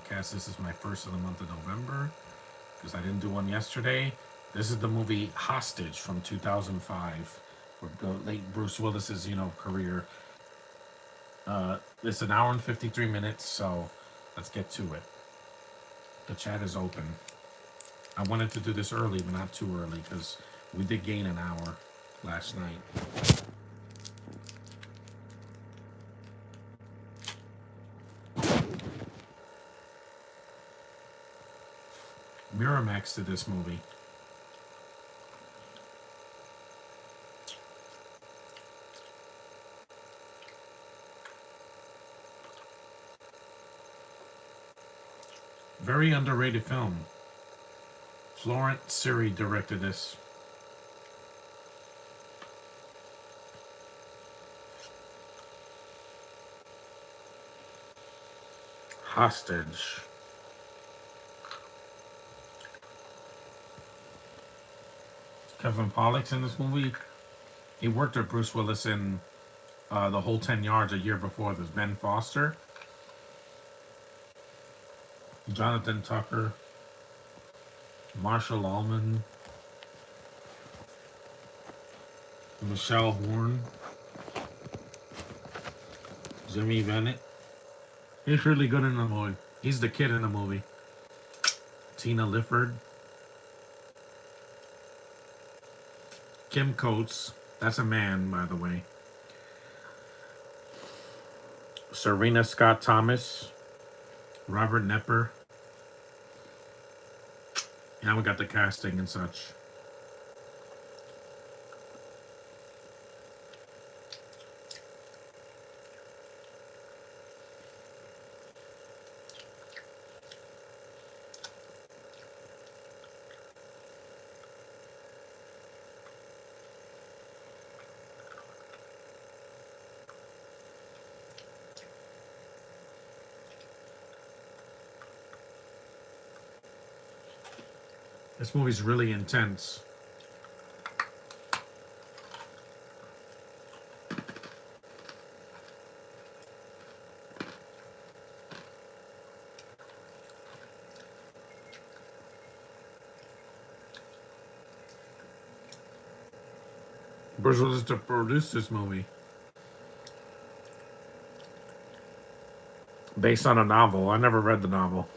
podcast. This is my first of the month of November because I didn't do one yesterday. This is the movie Hostage from 2005, where the late Bruce Willis's career. It's an hour and 53 minutes, so let's get to it. The chat is open. I wanted to do this early, but not too early because we did gain an hour last night. Miramax did this movie. Very underrated film. Florent Siri directed this. Hostage. Kevin Pollak's in this movie. He worked with Bruce Willis in The Whole 10 Yards a year before this. Ben Foster. Jonathan Tucker. Marshall Allman. Michelle Horn. Jimmy Bennett. He's really good in the movie. He's the kid in the movie. Tina Lifford. Kim Coates. That's a man, by the way. Serena Scott Thomas. Robert Nepper. Yeah, we got the casting and such. This movie's really intense. Bruce Willis to produce this movie. Based on a novel. I never read the novel.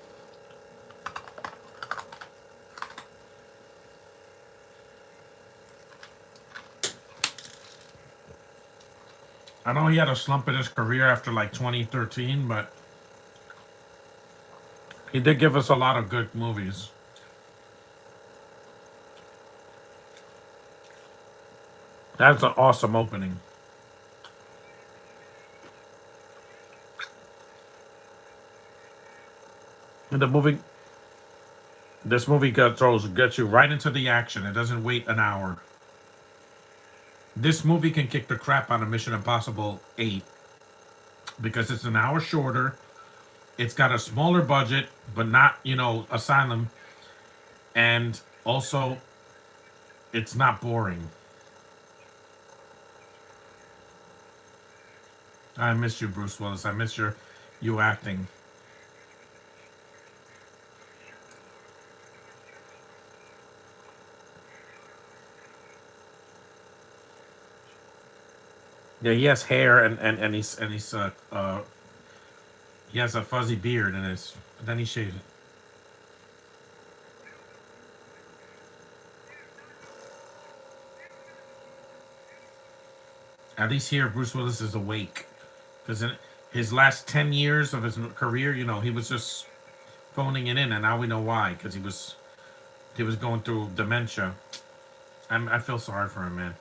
I know he had a slump in his career after like 2013, but he did give us a lot of good movies. That's an awesome opening. And this movie gets you right into the action. It doesn't wait an hour. This movie can kick the crap out of Mission Impossible 8 because it's an hour shorter. It's got a smaller budget, but not, Asylum. And also, it's not boring. I miss you, Bruce Willis. I miss you acting. Yeah, he has hair and he's he has a fuzzy beard but then he shaves it. At least here, Bruce Willis is awake, because in his last 10 years of his career, he was just phoning it in, and now we know why, because he was going through dementia. I feel sorry for him, man.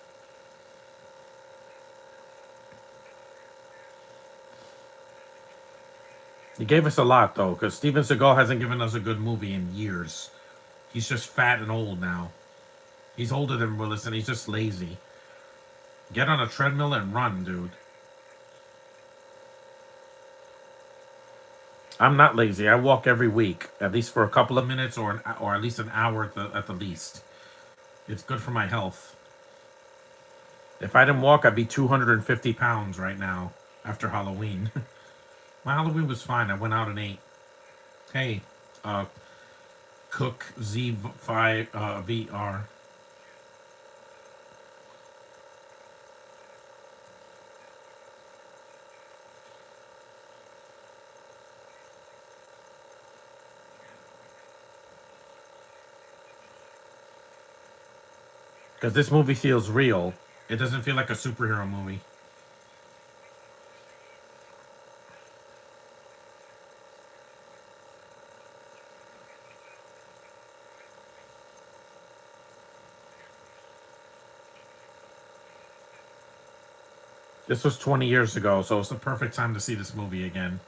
He gave us a lot, though, because Steven Seagal hasn't given us a good movie in years. He's just fat and old now. He's older than Willis, and he's just lazy. Get on a treadmill and run, dude. I'm not lazy. I walk every week, at least for a couple of minutes or at least an hour at the least. It's good for my health. If I didn't walk, I'd be 250 pounds right now after Halloween. My Halloween was fine. I went out and ate. Hey, uh, Cook Z5 VR. Because this movie feels real. It doesn't feel like a superhero movie. This was 20 years ago, so it's the perfect time to see this movie again.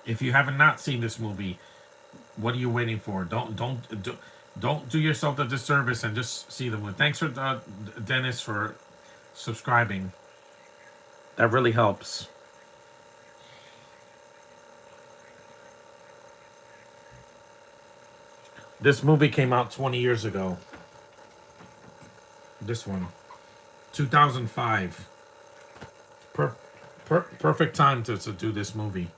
If you haven't not seen this movie, what are you waiting for? Don't do yourself the disservice and just see the movie. Thanks for Dennis for subscribing. That really helps. This movie came out 20 years ago. This one, 2005. Per, perfect time to do this movie.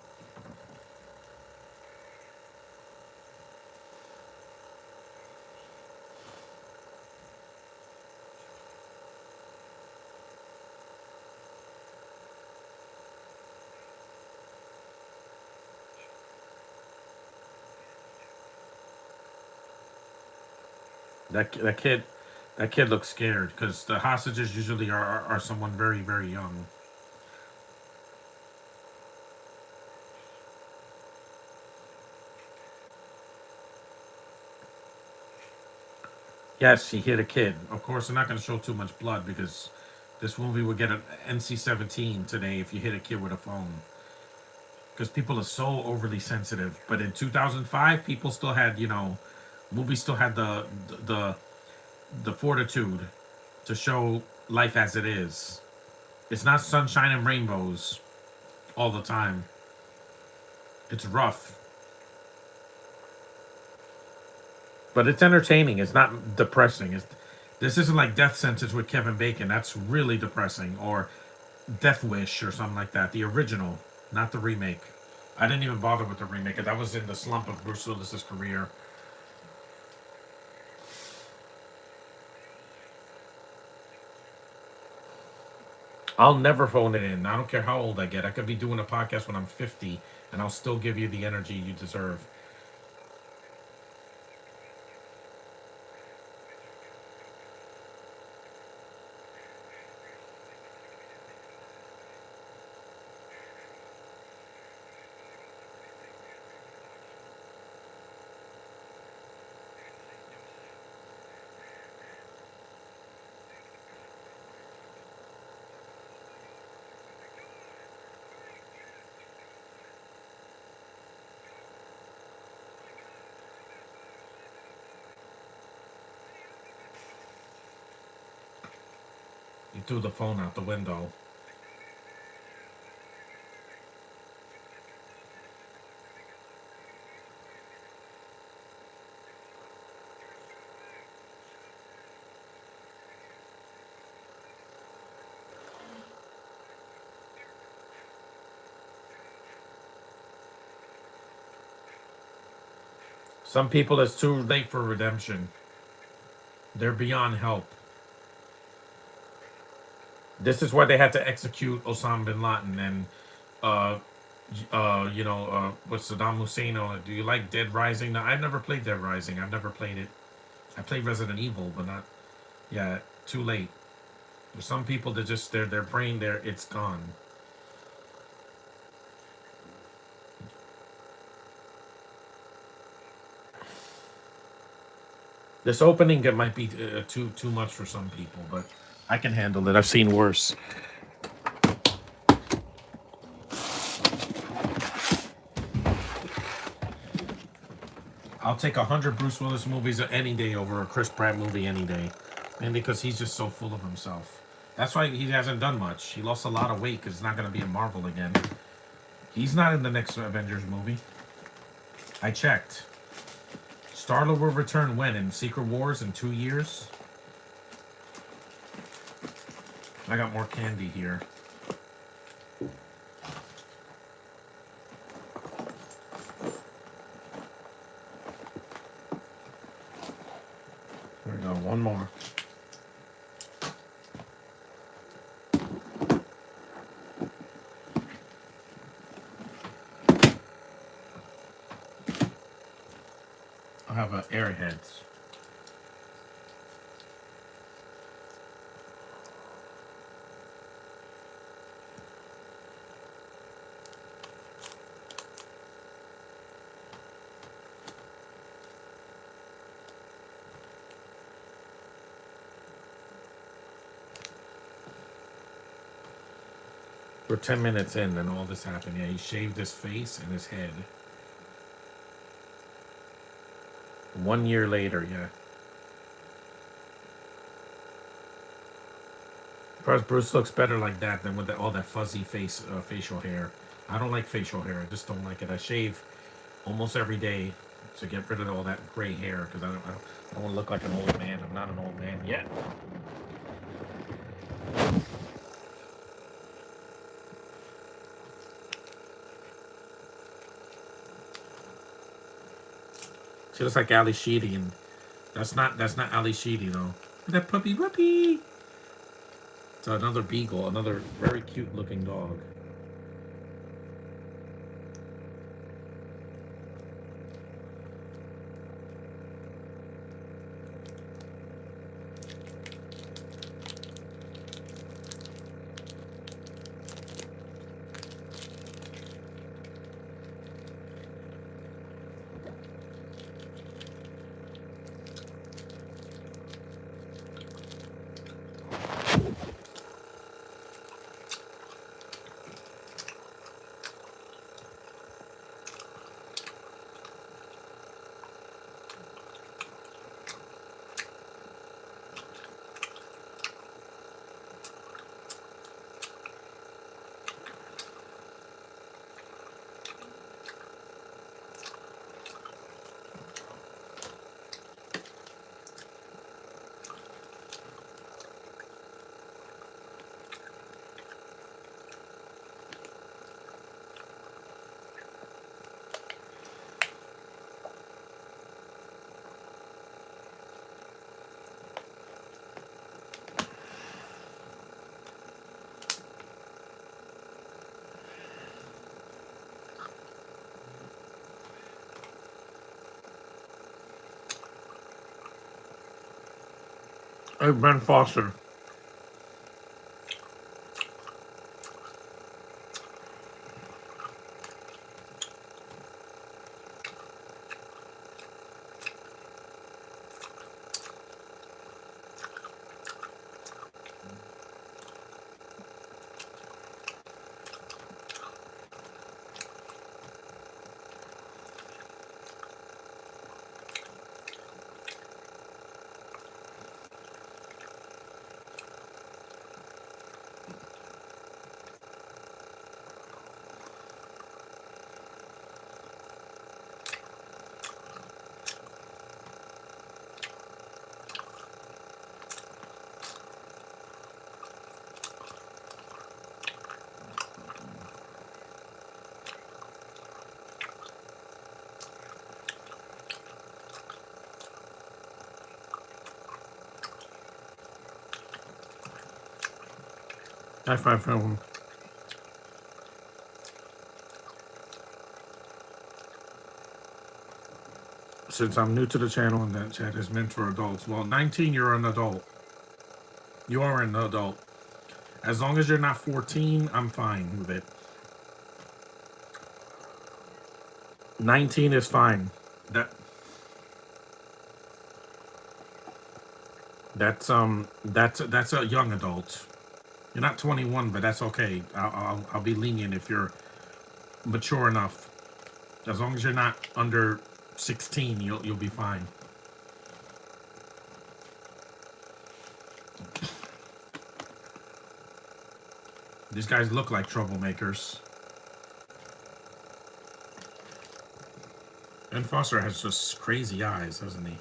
That kid, that kid looks scared because the hostages usually are someone very very young. Yes, he hit a kid. Of course, they're not going to show too much blood because this movie would get an NC-17 today if you hit a kid with a phone. Because people are so overly sensitive. But in 2005, people still had, movies still had the the fortitude to show life as it is. It's not sunshine and rainbows all the time. It's rough, but it's entertaining. It's not depressing. This isn't like Death Sentence with Kevin Bacon. That's really depressing. Or Death Wish or something like that. The original, not the remake. I didn't even bother with the remake. That was in the slump of Bruce Willis's career. I'll never phone it in. I don't care how old I get. I could be doing a podcast when I'm 50, and I'll still give you the energy you deserve. You threw the phone out the window. Some people, it's too late for redemption. They're beyond help. This is why they had to execute Osama bin Laden and, uh, what's Saddam Hussein on it. Do you like Dead Rising? Now, I've never played Dead Rising. I've never played it. I played Resident Evil, but not. Yeah, too late. For some people, they're just their brain there. It's gone. This opening it might be too much for some people, but I can handle it. I've seen worse. I'll take 100 Bruce Willis movies any day over a Chris Pratt movie any day, and because he's just so full of himself. That's why he hasn't done much. He lost a lot of weight because it's not going to be in Marvel again. He's not in the next Avengers movie. I checked. Star-Lord will return when? In Secret Wars in 2 years? I got more candy here. one more. I have Airheads. We're 10 minutes in and all this happened. Yeah, he shaved his face and his head. 1 year later, yeah. Plus, Bruce looks better like that than with all that fuzzy facial hair. I don't like facial hair. I just don't like it. I shave almost every day to get rid of all that gray hair because I don't want to look like an old man. I'm not an old man yet. She looks like Ali Sheedy, and that's not Ali Sheedy though. That puppy. It's another beagle, another very cute looking dog. Hey, Ben Foster. High five film. Since I'm new to the channel and that chat is meant for adults. Well, 19, you're an adult. You are an adult. As long as you're not 14, I'm fine with it. 19 is fine. That's a young adult. You're not 21, but that's okay. I'll be lenient if you're mature enough. As long as you're not under 16, you'll be fine. These guys look like troublemakers. Ben Foster has just crazy eyes, doesn't he?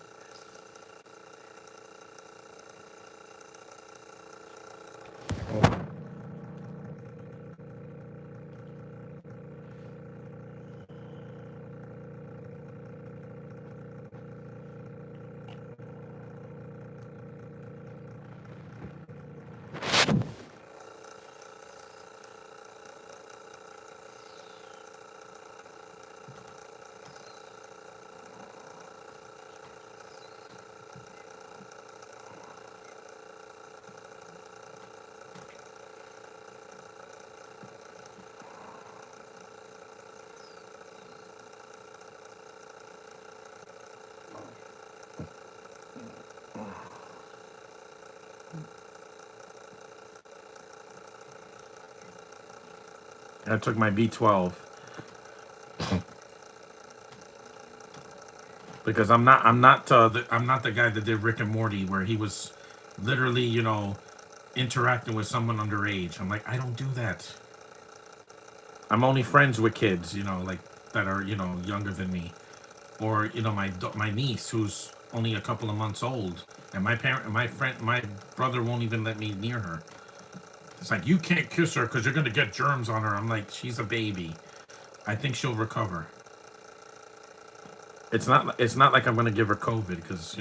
I took my B12 because I'm not the guy that did Rick and Morty where he was literally, interacting with someone underage. I'm like, I don't do that. I'm only friends with kids, like that are, younger than me, or my niece who's only a couple of months old, and my brother won't even let me near her. It's like, you can't kiss her because you're gonna get germs on her. I'm like, she's a baby. I think she'll recover. It's not like I'm gonna give her COVID because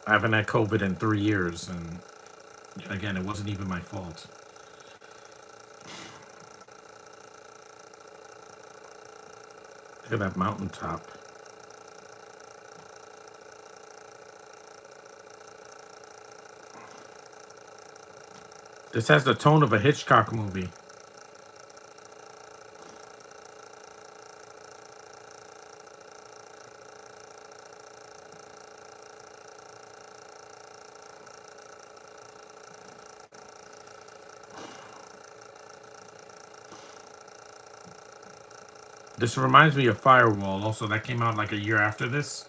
I haven't had COVID in 3 years, and again, it wasn't even my fault. Look at that mountaintop. This has the tone of a Hitchcock movie. This reminds me of Firewall. Also, that came out like a year after this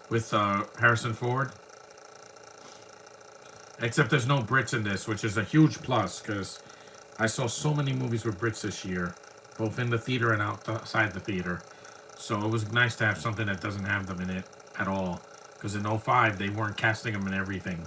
with Harrison Ford. Except there's no Brits in this, which is a huge plus because I saw so many movies with Brits this year, both in the theater and outside the theater. So it was nice to have something that doesn't have them in it at all. Because in '05, they weren't casting them in everything.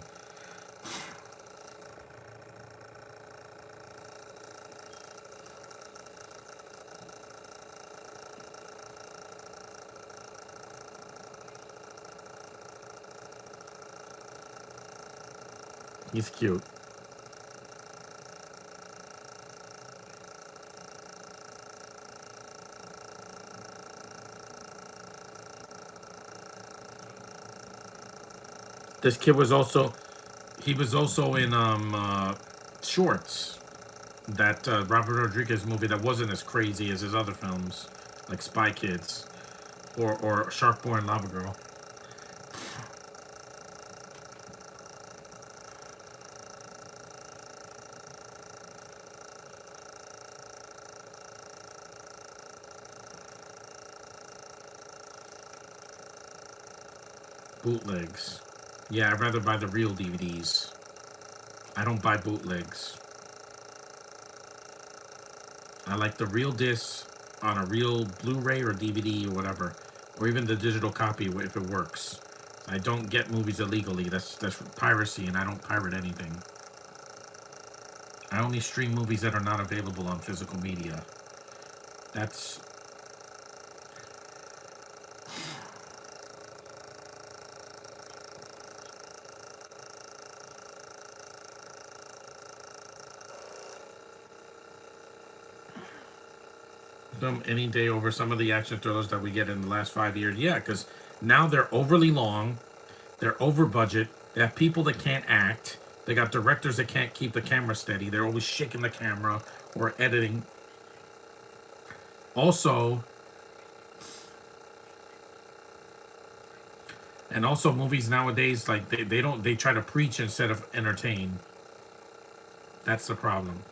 He's cute. This kid was also he was also in Shorts, that Robert Rodriguez movie that wasn't as crazy as his other films, like Spy Kids or Shark Boy and Lava Girl. Bootlegs. Yeah, I'd rather buy the real DVDs. I don't buy bootlegs. I like the real disc on a real Blu-ray or DVD or whatever, or even the digital copy if it works. I don't get movies illegally. That's piracy, and I don't pirate anything. I only stream movies that are not available on physical media. That's them any day over some of the action thrillers that we get in the last 5 years. Yeah, because now they're overly long, they're over budget, they have people that can't act, they got directors that can't keep the camera steady, they're always shaking the camera or editing. Also, and also movies nowadays, like they try to preach instead of entertain. That's the problem.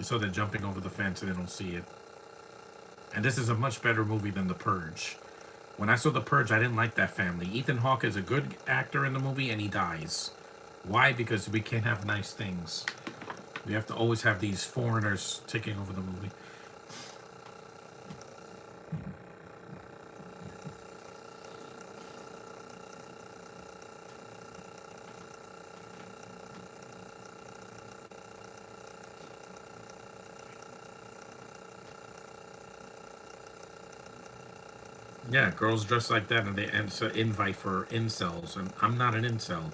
So they're jumping over the fence and they don't see it. And this is a much better movie than The Purge. When I saw The Purge, I didn't like that family. Ethan Hawke is a good actor in the movie, and he dies. Why? Because we can't have nice things. We have to always have these foreigners taking over the movie. Yeah, girls dress like that, and it's an invite for incels, and I'm not an incel.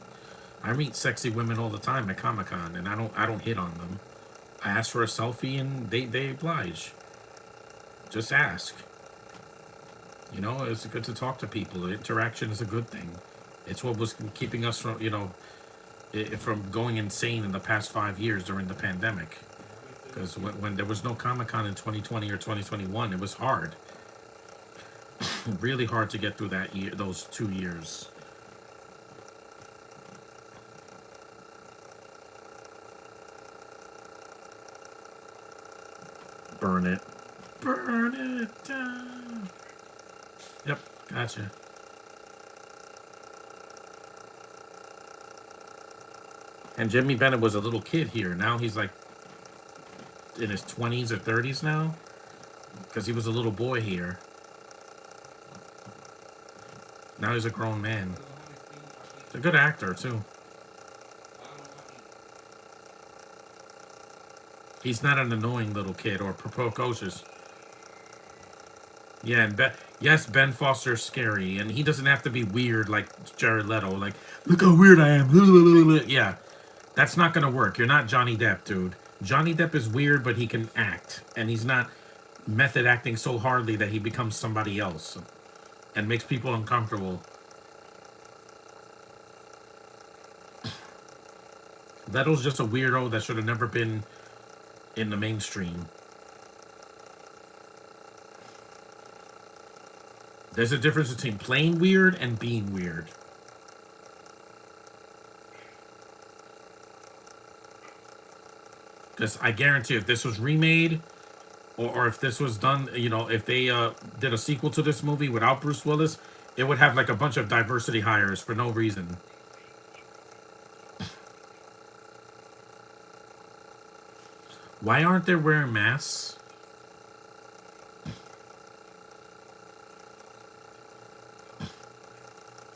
I meet sexy women all the time at Comic Con, and I don't hit on them. I ask for a selfie, and they oblige. Just ask. It's good to talk to people. Interaction is a good thing. It's what was keeping us from from going insane in the past 5 years during the pandemic. Because when there was no Comic Con in 2020 or 2021, it was hard. Really hard to get through that year, those 2 years. Burn it. Burn it down. Yep, gotcha. And Jimmy Bennett was a little kid here. Now he's like in his 20s or 30s now. Because he was a little boy here. Now he's a grown man. He's a good actor, too. He's not an annoying little kid or precocious. Yeah, and yes, Ben Foster's scary, and he doesn't have to be weird like Jared Leto. Like, look how weird I am. Yeah, that's not gonna work. You're not Johnny Depp, dude. Johnny Depp is weird, but he can act, and he's not method acting so hardly that he becomes somebody else and makes people uncomfortable. Leto's just a weirdo that should have never been in the mainstream. There's a difference between playing weird and being weird. Because I guarantee if this was remade, or if this was done, if they did a sequel to this movie without Bruce Willis, it would have like a bunch of diversity hires for no reason. Why aren't they wearing masks?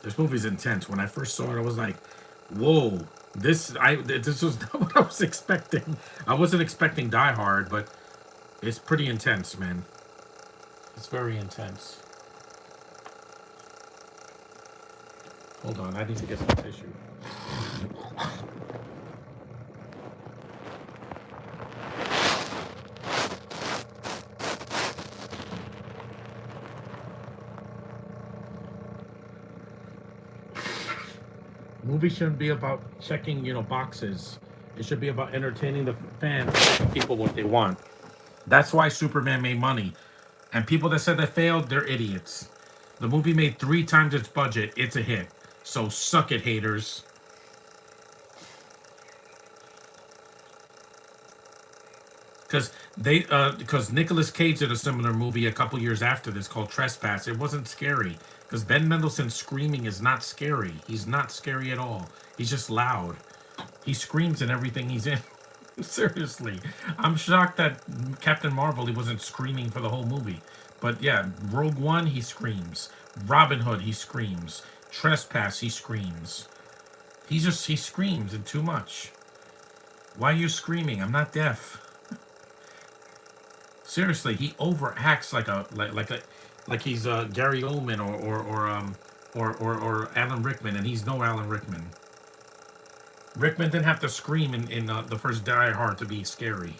This movie's intense. When I first saw it, I was like, whoa, this was not what I was expecting. I wasn't expecting Die Hard, but it's pretty intense, man. It's very intense. Hold on, I need to get some tissue. Movies shouldn't be about checking, boxes. It should be about entertaining the fans, giving people what they want. That's why Superman made money. And people that said that failed, they're idiots. The movie made 3 times its budget. It's a hit. So suck it, haters. Because Nicolas Cage did a similar movie a couple years after this called Trespass. It wasn't scary. Because Ben Mendelsohn screaming is not scary. He's not scary at all. He's just loud. He screams in everything he's in. Seriously. I'm shocked that Captain Marvel, he wasn't screaming for the whole movie. But yeah, Rogue One, he screams. Robin Hood, he screams. Trespass, he screams. He screams and too much. Why are you screaming? I'm not deaf. Seriously, he overacts like he's Gary Oldman or Alan Rickman, and he's no Alan Rickman. Rickman didn't have to scream in the first Die Hard to be scary.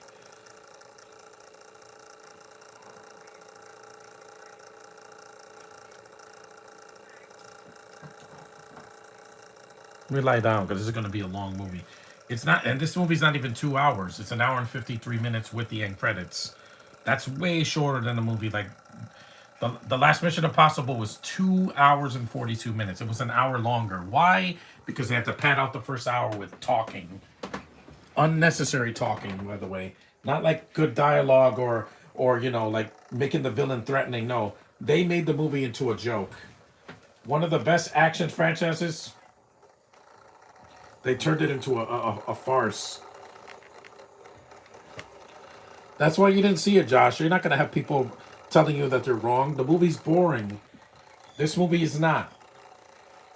Let me lie down because this is going to be a long movie. It's not, and this movie's not even 2 hours. It's an hour and 53 minutes with the end credits. That's way shorter than the movie. Like the last Mission Impossible was 2 hours and 42 minutes. It was an hour longer. Why? Because they had to pad out the first hour with talking, unnecessary talking. By the way, not like good dialogue or like making the villain threatening. No, they made the movie into a joke. One of the best action franchises. They turned it into a farce. That's why you didn't see it, Josh. You're not going to have people telling you that they're wrong. The movie's boring. This movie is not.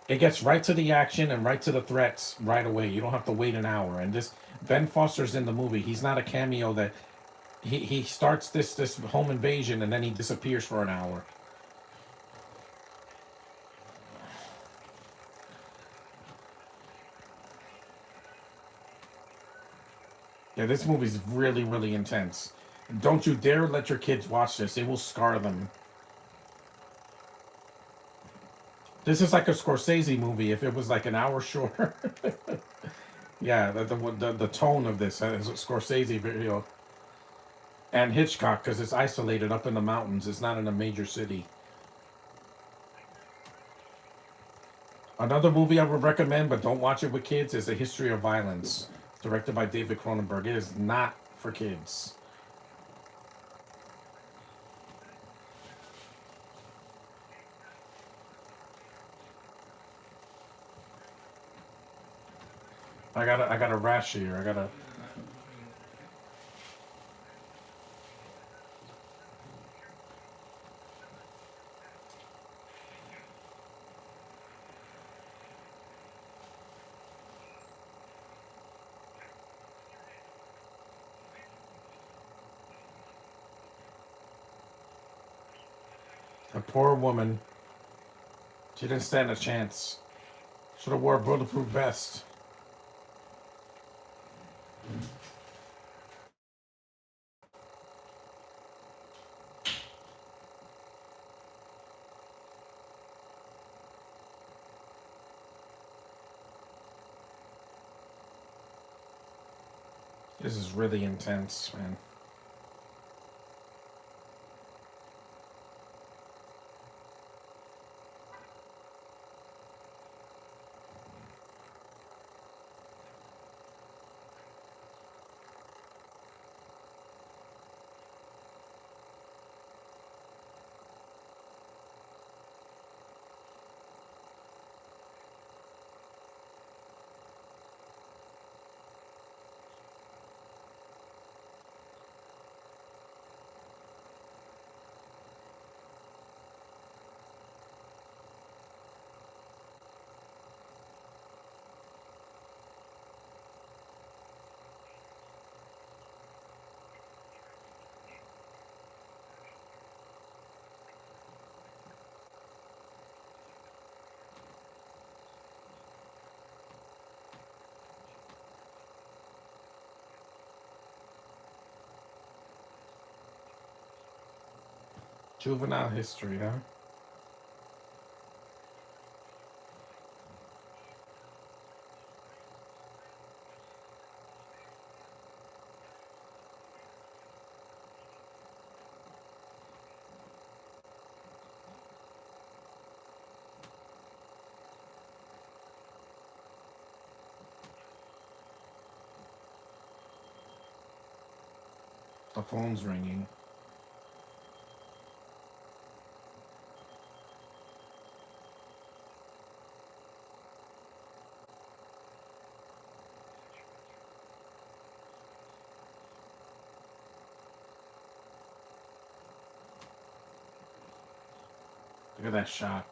It gets right to the action and right to the threats right away. You don't have to wait an hour. And this Ben Foster's in the movie. He's not a cameo that he starts this home invasion and then he disappears for an hour. Yeah, this movie's really, really intense. Don't you dare let your kids watch this. It will scar them. This is like a Scorsese movie if it was like an hour shorter. Yeah, the tone of this is a Scorsese video. And Hitchcock, because it's isolated up in the mountains. It's not in a major city. Another movie I would recommend, but don't watch it with kids, is A History of Violence. Directed by David Cronenberg. It is not for kids. I got a rash here. I got a poor woman. She didn't stand a chance. Should have wore a bulletproof vest. This is really intense, man. Juvenile history, huh? The phone's ringing. Look at that shot.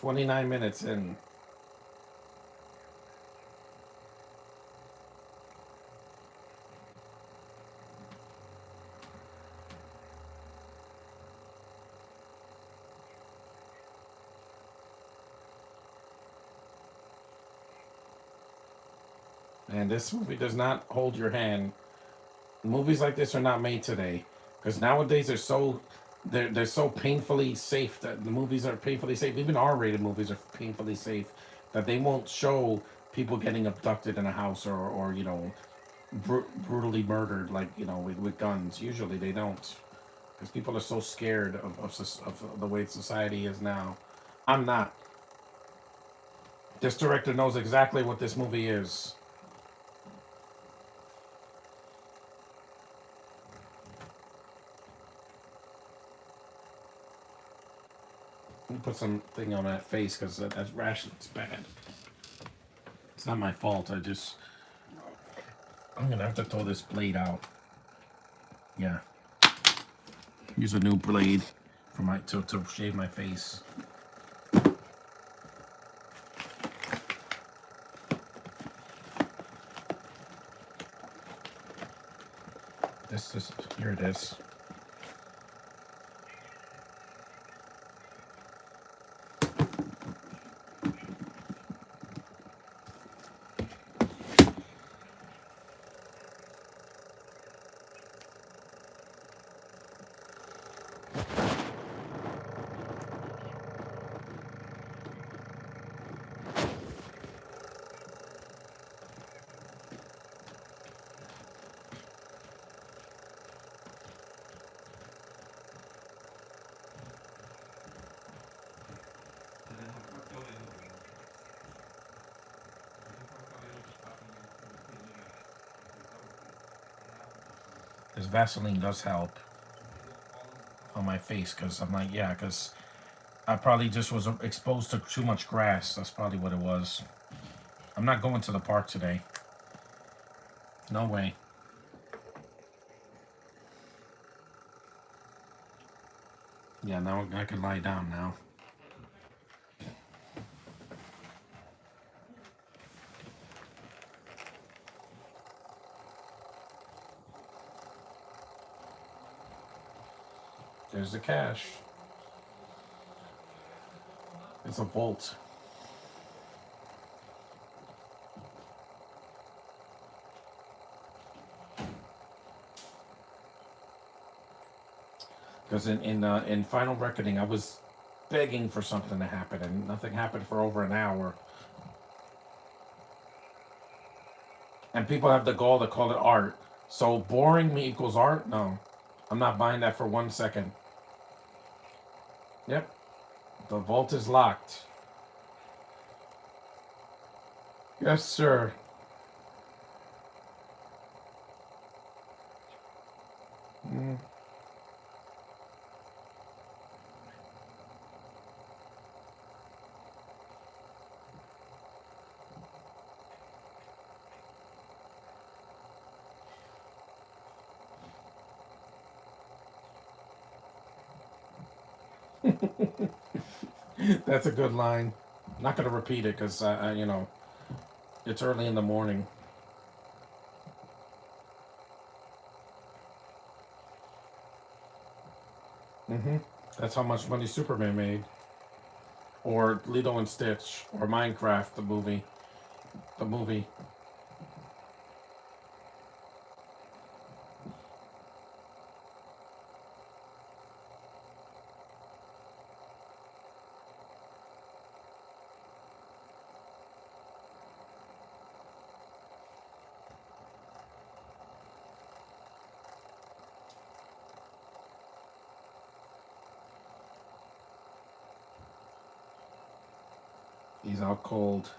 $29 in. And this movie does not hold your hand. Movies like this are not made today because nowadays they're so painfully safe that the movies are painfully safe. Even R-rated movies are painfully safe that they won't show people getting abducted in a house or brutally murdered like with guns. Usually they don't because people are so scared of the way society is now. I'm not. This director knows exactly what this movie is. Let me put something on that face because that rash looks bad. It's not my fault. I'm gonna have to throw this blade out. Yeah. Use a new blade for to shave my face. Here it is. Because Vaseline does help on my face. Because I'm like, yeah, because I probably just was exposed to too much grass. That's probably what it was. I'm not going to the park today. No way. Yeah, now I can lie down now. There's the cash. It's a vault. Because in Final Reckoning, I was begging for something to happen, and nothing happened for over an hour. And people have the gall to call it art. So boring me equals art? No, I'm not buying that for 1 second. Yep, the vault is locked. Yes, sir. Mm. That's a good line. I'm not gonna repeat it because it's early in the morning. Mm-hmm. That's how much money Superman made, or Lilo and Stitch, or Minecraft, the movie. The movie. He's out cold.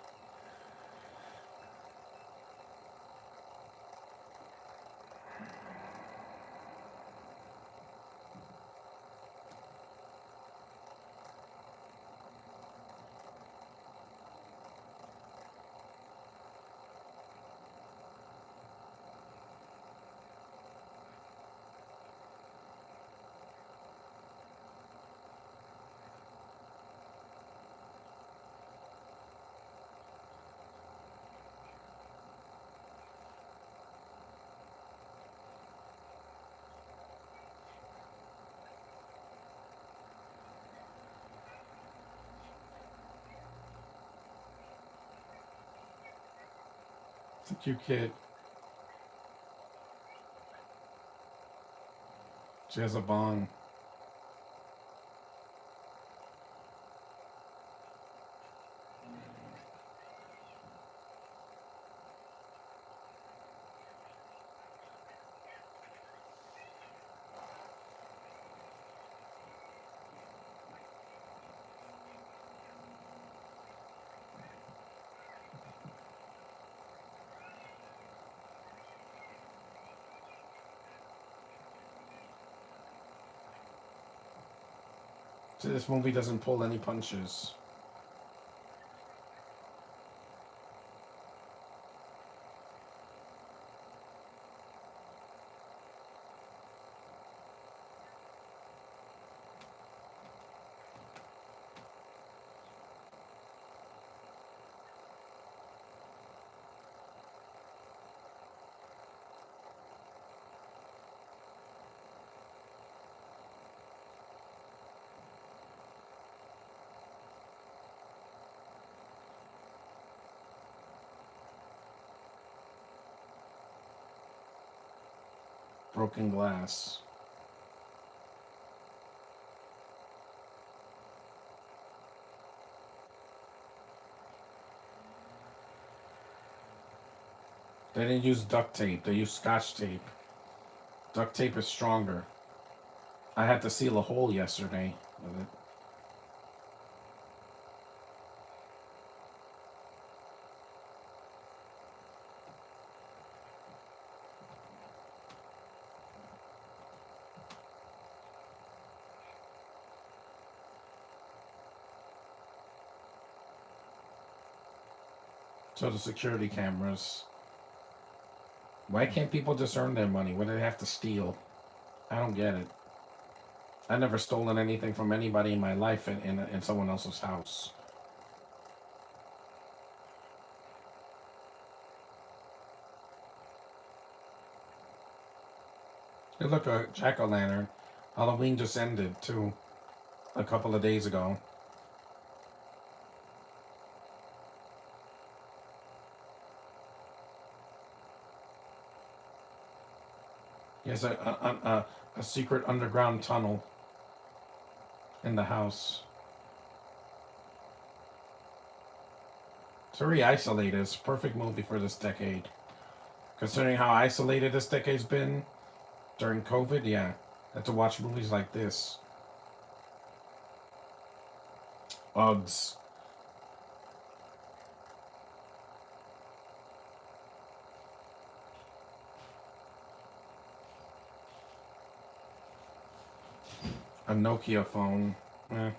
It's a cute kid. She has a bong. So this movie doesn't pull any punches. Broken glass. They didn't use duct tape. They used scotch tape. Duct tape is stronger. I had to seal a hole yesterday with it. So the security cameras. Why can't people just earn their money? What do they have to steal? I don't get it. I never stolen anything from anybody in my life in someone else's house. Hey, look, a jack o' lantern. Halloween just ended too, a couple of days ago. There's a secret underground tunnel in the house. It's very isolated. It's a perfect movie for this decade. Considering how isolated this decade's been during COVID, yeah. Had to watch movies like this. Uggs. A Nokia phone. Eh.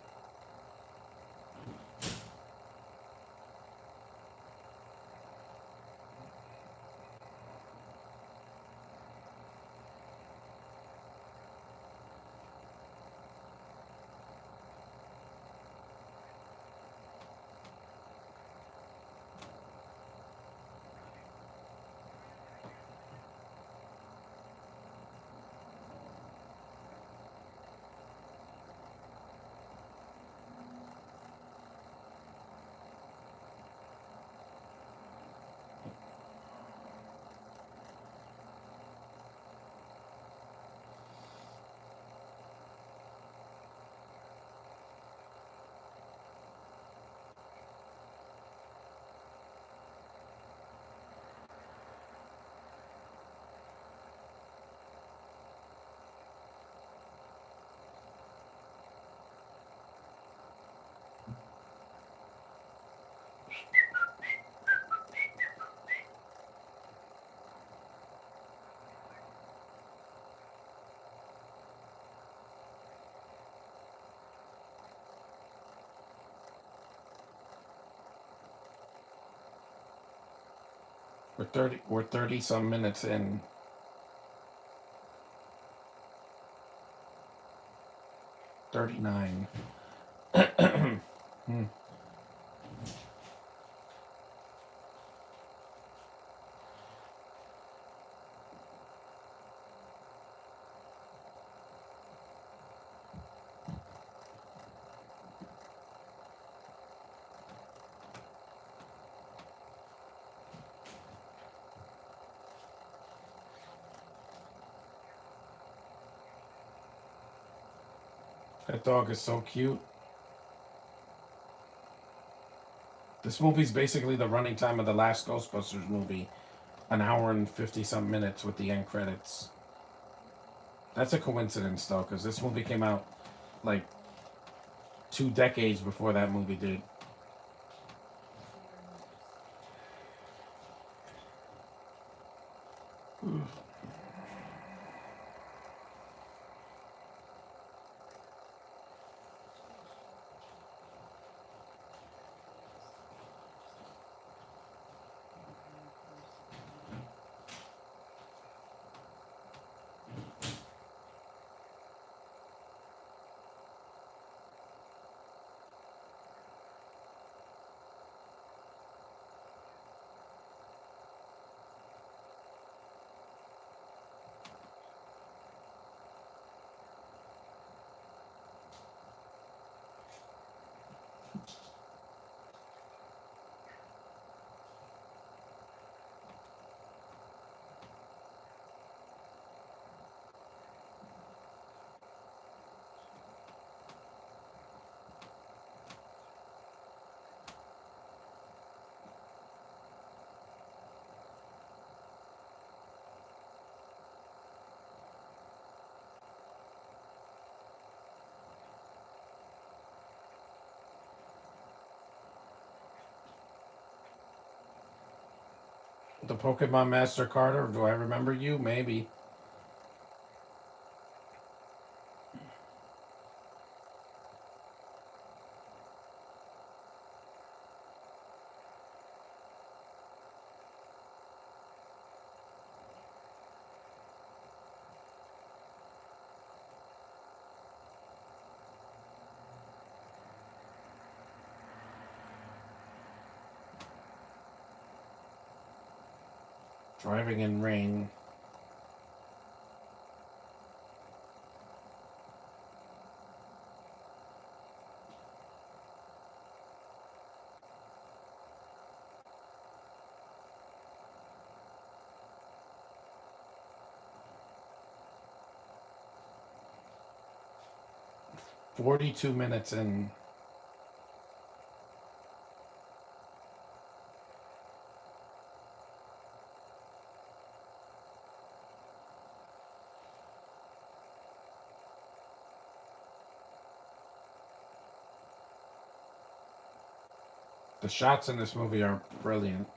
We're 30 some minutes in. 39. Hmm. That dog is so cute. This movie's basically the running time of the last Ghostbusters movie. An hour and 50 some minutes with the end credits. That's a coincidence though, because this movie came out like 2 decades before that movie did. The Pokemon Master Carter, do I remember you? Maybe. Driving in rain. $42 minutes in. The shots in this movie are brilliant.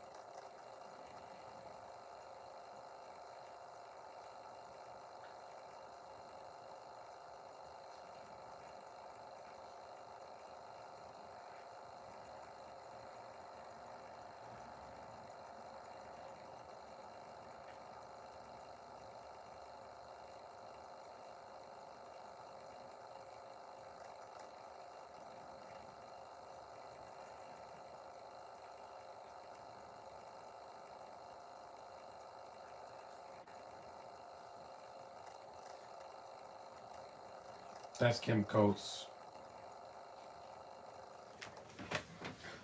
That's Kim Coates.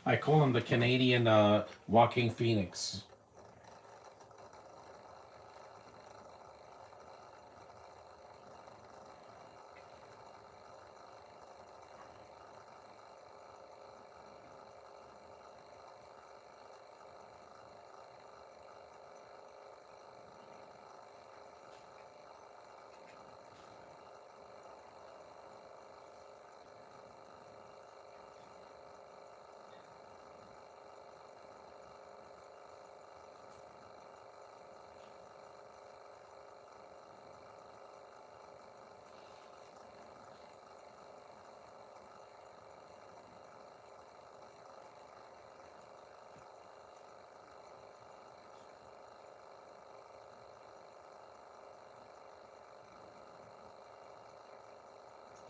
I call him the Canadian Walking Phoenix.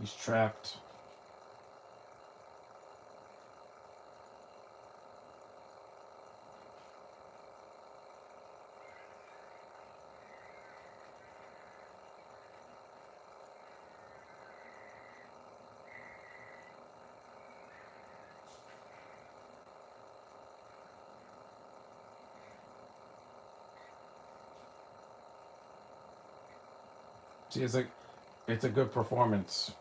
He's trapped. See, it's a good performance.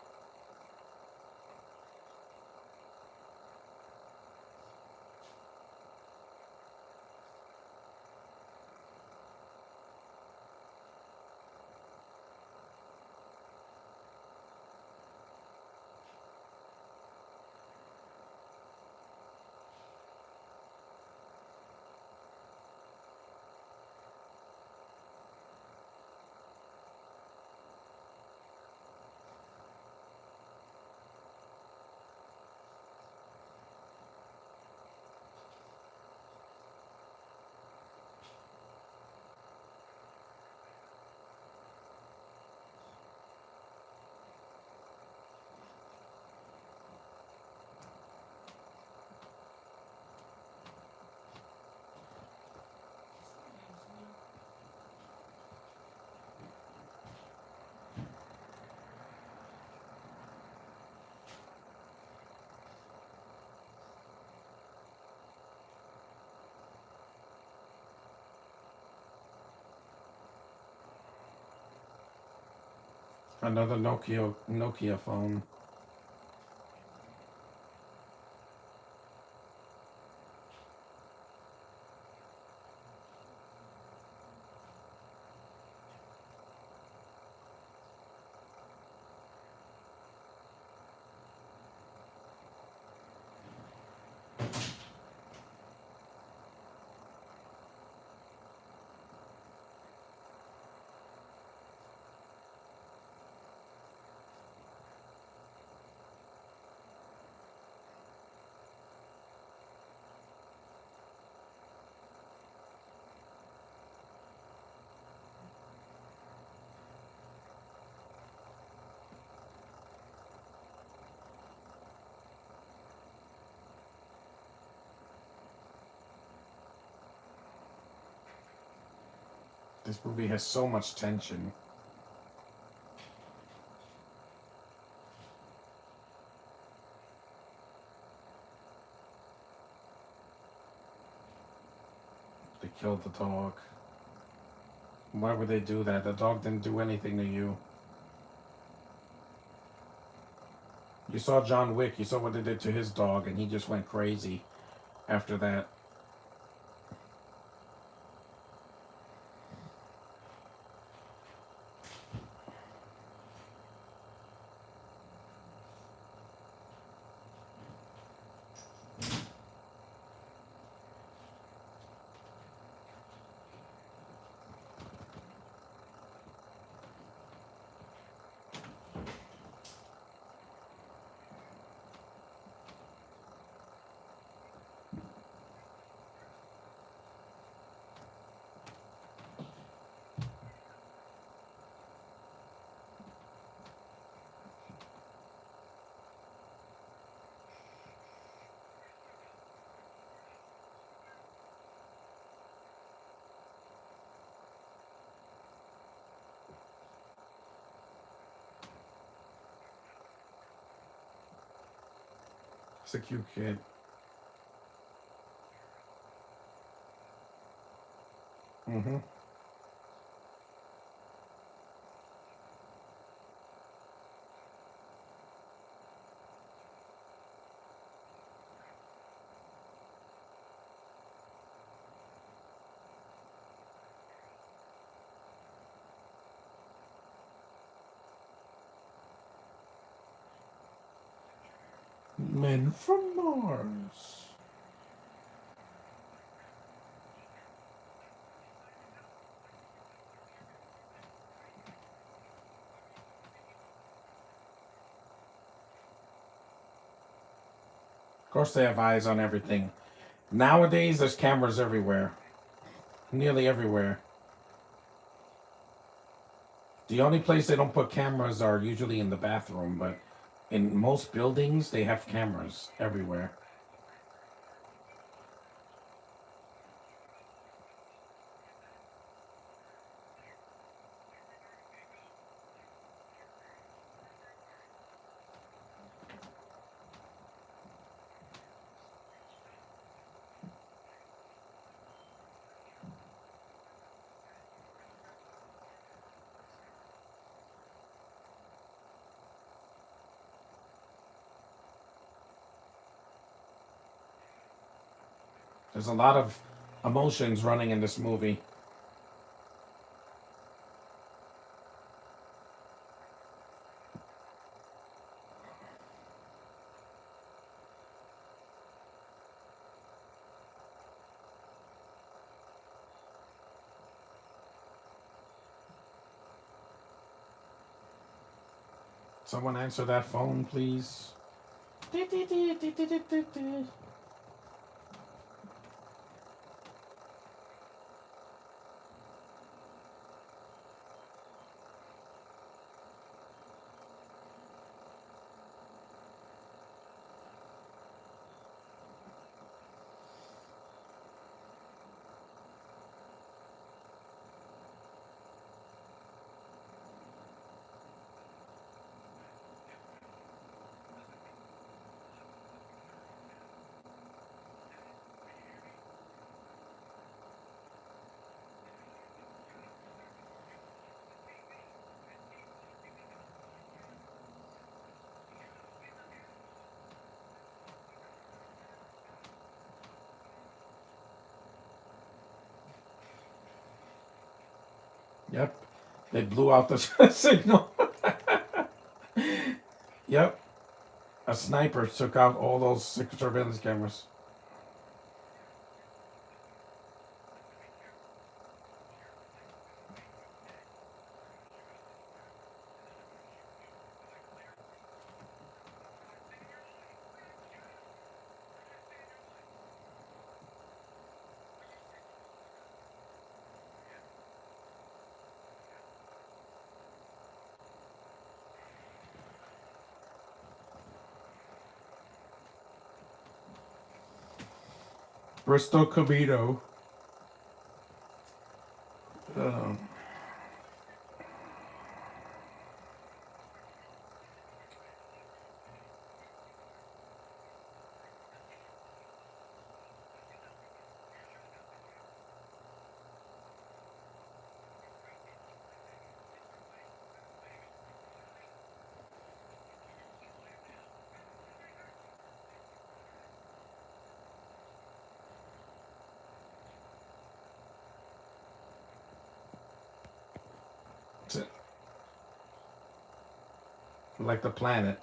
Another Nokia phone. This movie has so much tension. They killed the dog. Why would they do that? The dog didn't do anything to you. You saw John Wick. You saw what they did to his dog, and he just went crazy after that. It's a cute kid. Mm-hmm. Men from Mars. Of course, they have eyes on everything. Nowadays, there's cameras everywhere. Nearly everywhere. The only place they don't put cameras are usually in the bathroom, but in most buildings, they have cameras everywhere. There's a lot of emotions running in this movie. Someone answer that phone, please. Yep. They blew out the signal. Yep. A sniper took out all those surveillance cameras. Bristol Camino. like the planet.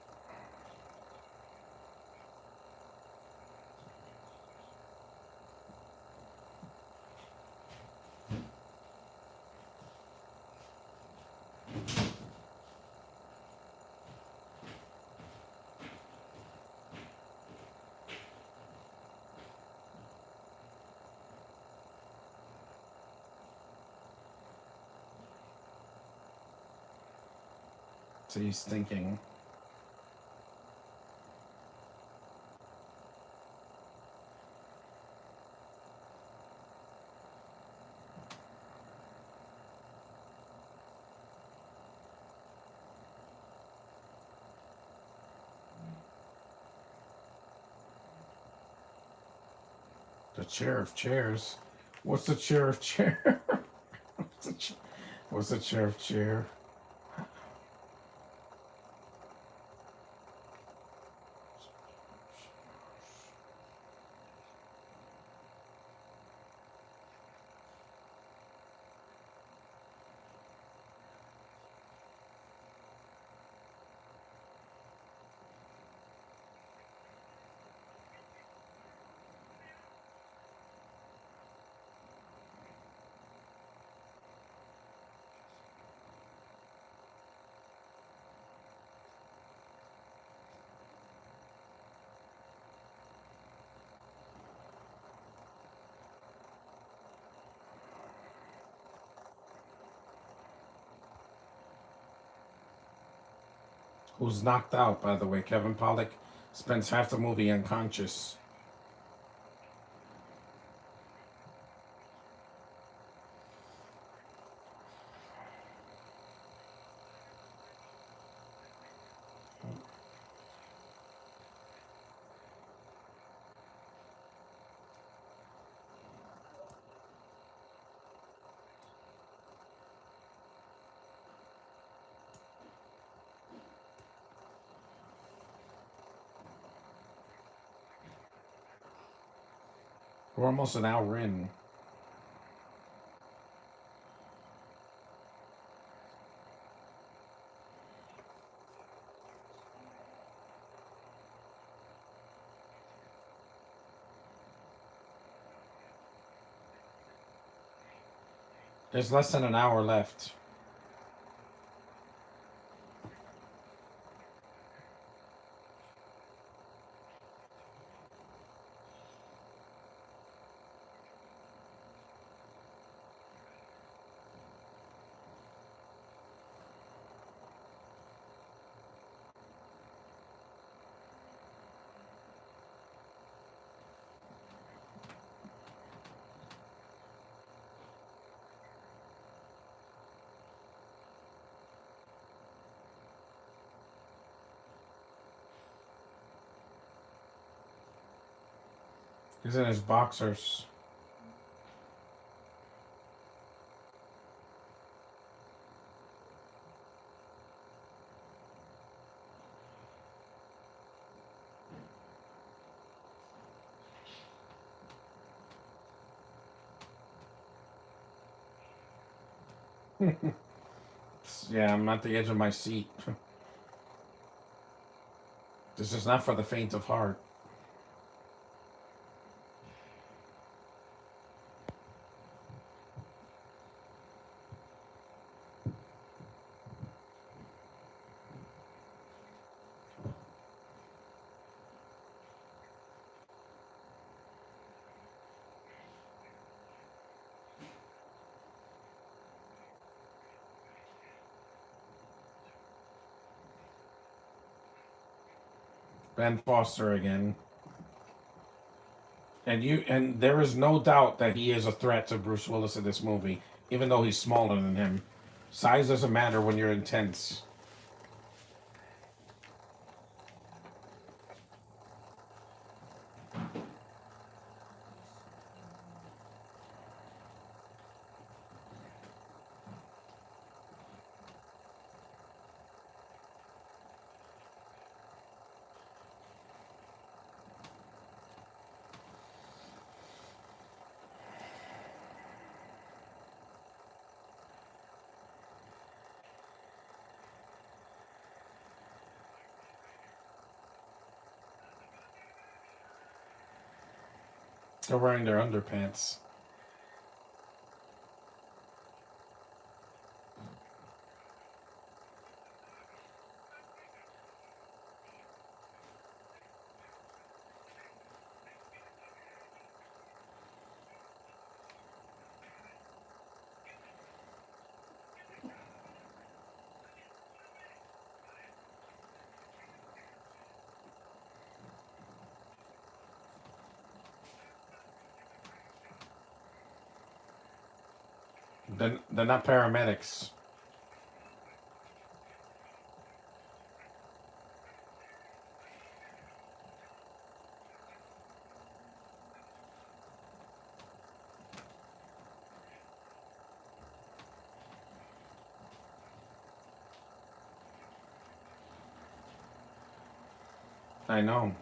So he's thinking. The chair of chairs. What's the chair of chair? What's the chair of chair? Who's knocked out, by the way. Kevin Pollak spends half the movie unconscious. We're almost an hour in. There's less than an hour left. He's in his boxers. Yeah, I'm at the edge of my seat. This is not for the faint of heart. Ben Foster again. And there is no doubt that he is a threat to Bruce Willis in this movie, even though he's smaller than him. Size doesn't matter when you're intense. They're wearing their underpants. They're not paramedics. I know.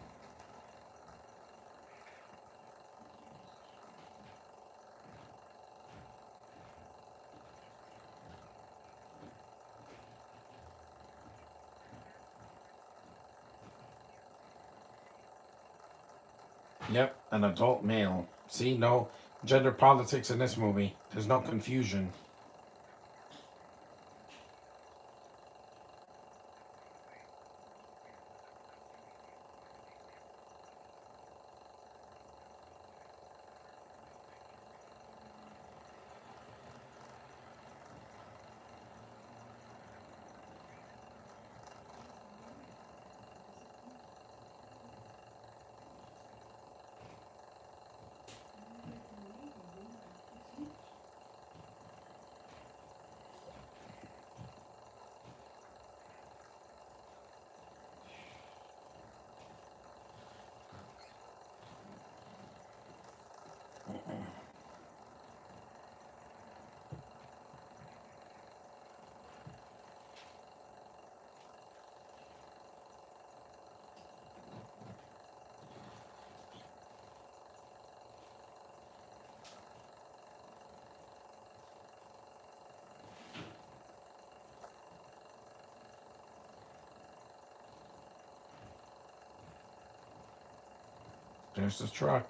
Yep, an adult male. See, no gender politics in this movie. There's no confusion. There's the truck.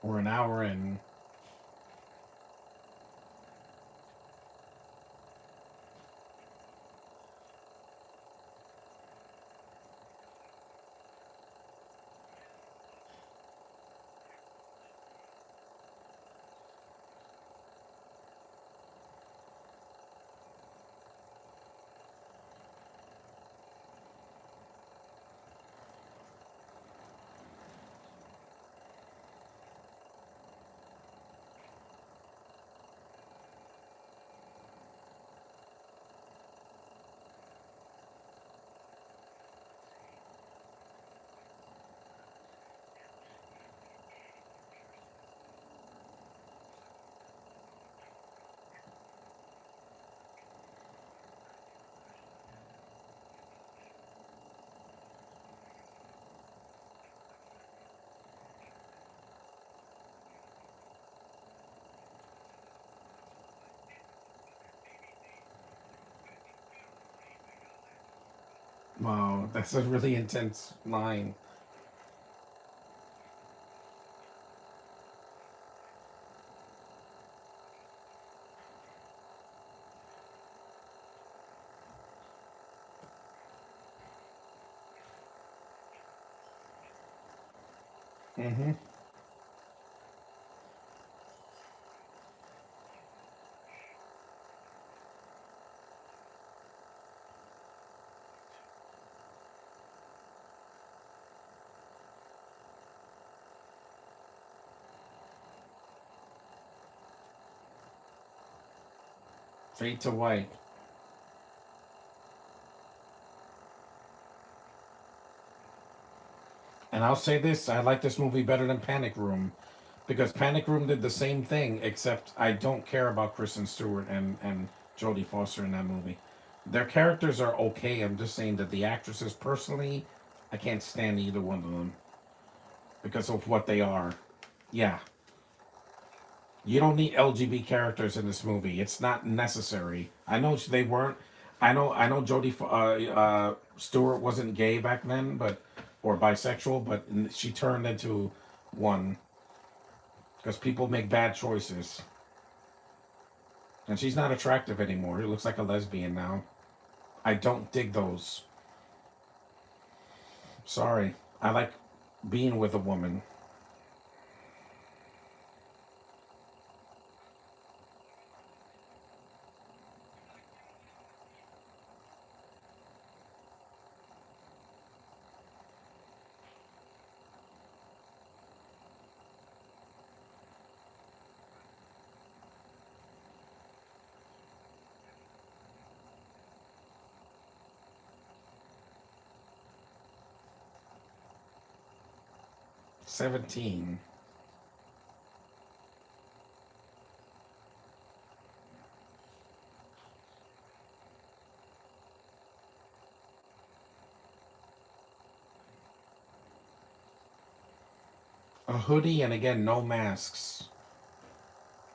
We're an hour in. Wow, that's a really intense line. Mm-hmm. Fade to white. And I'll say this, I like this movie better than Panic Room. Because Panic Room did the same thing, except I don't care about Kristen Stewart and Jodie Foster in that movie. Their characters are okay. I'm just saying that the actresses, personally, I can't stand either one of them because of what they are. Yeah. You don't need LGBT characters in this movie. It's not necessary. I know they weren't. I know Jodie Stewart wasn't gay back then, but or bisexual, but she turned into one because people make bad choices. And she's not attractive anymore. She looks like a lesbian now. I don't dig those. Sorry. I like being with a woman. '17. A hoodie and again no masks.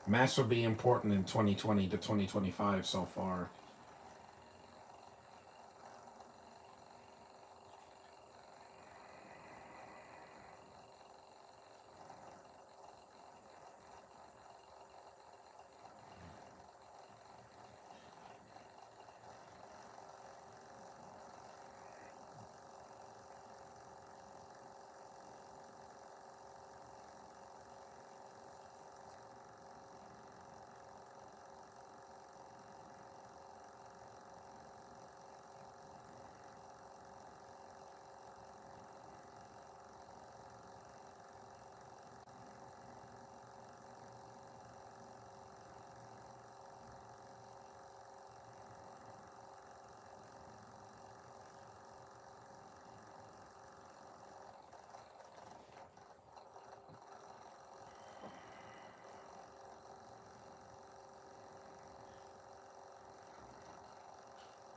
Masks will be important in 2020 to 2025 so far.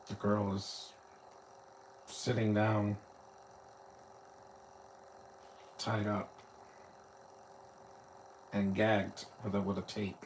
The girl is sitting down, tied up, and gagged with a tape.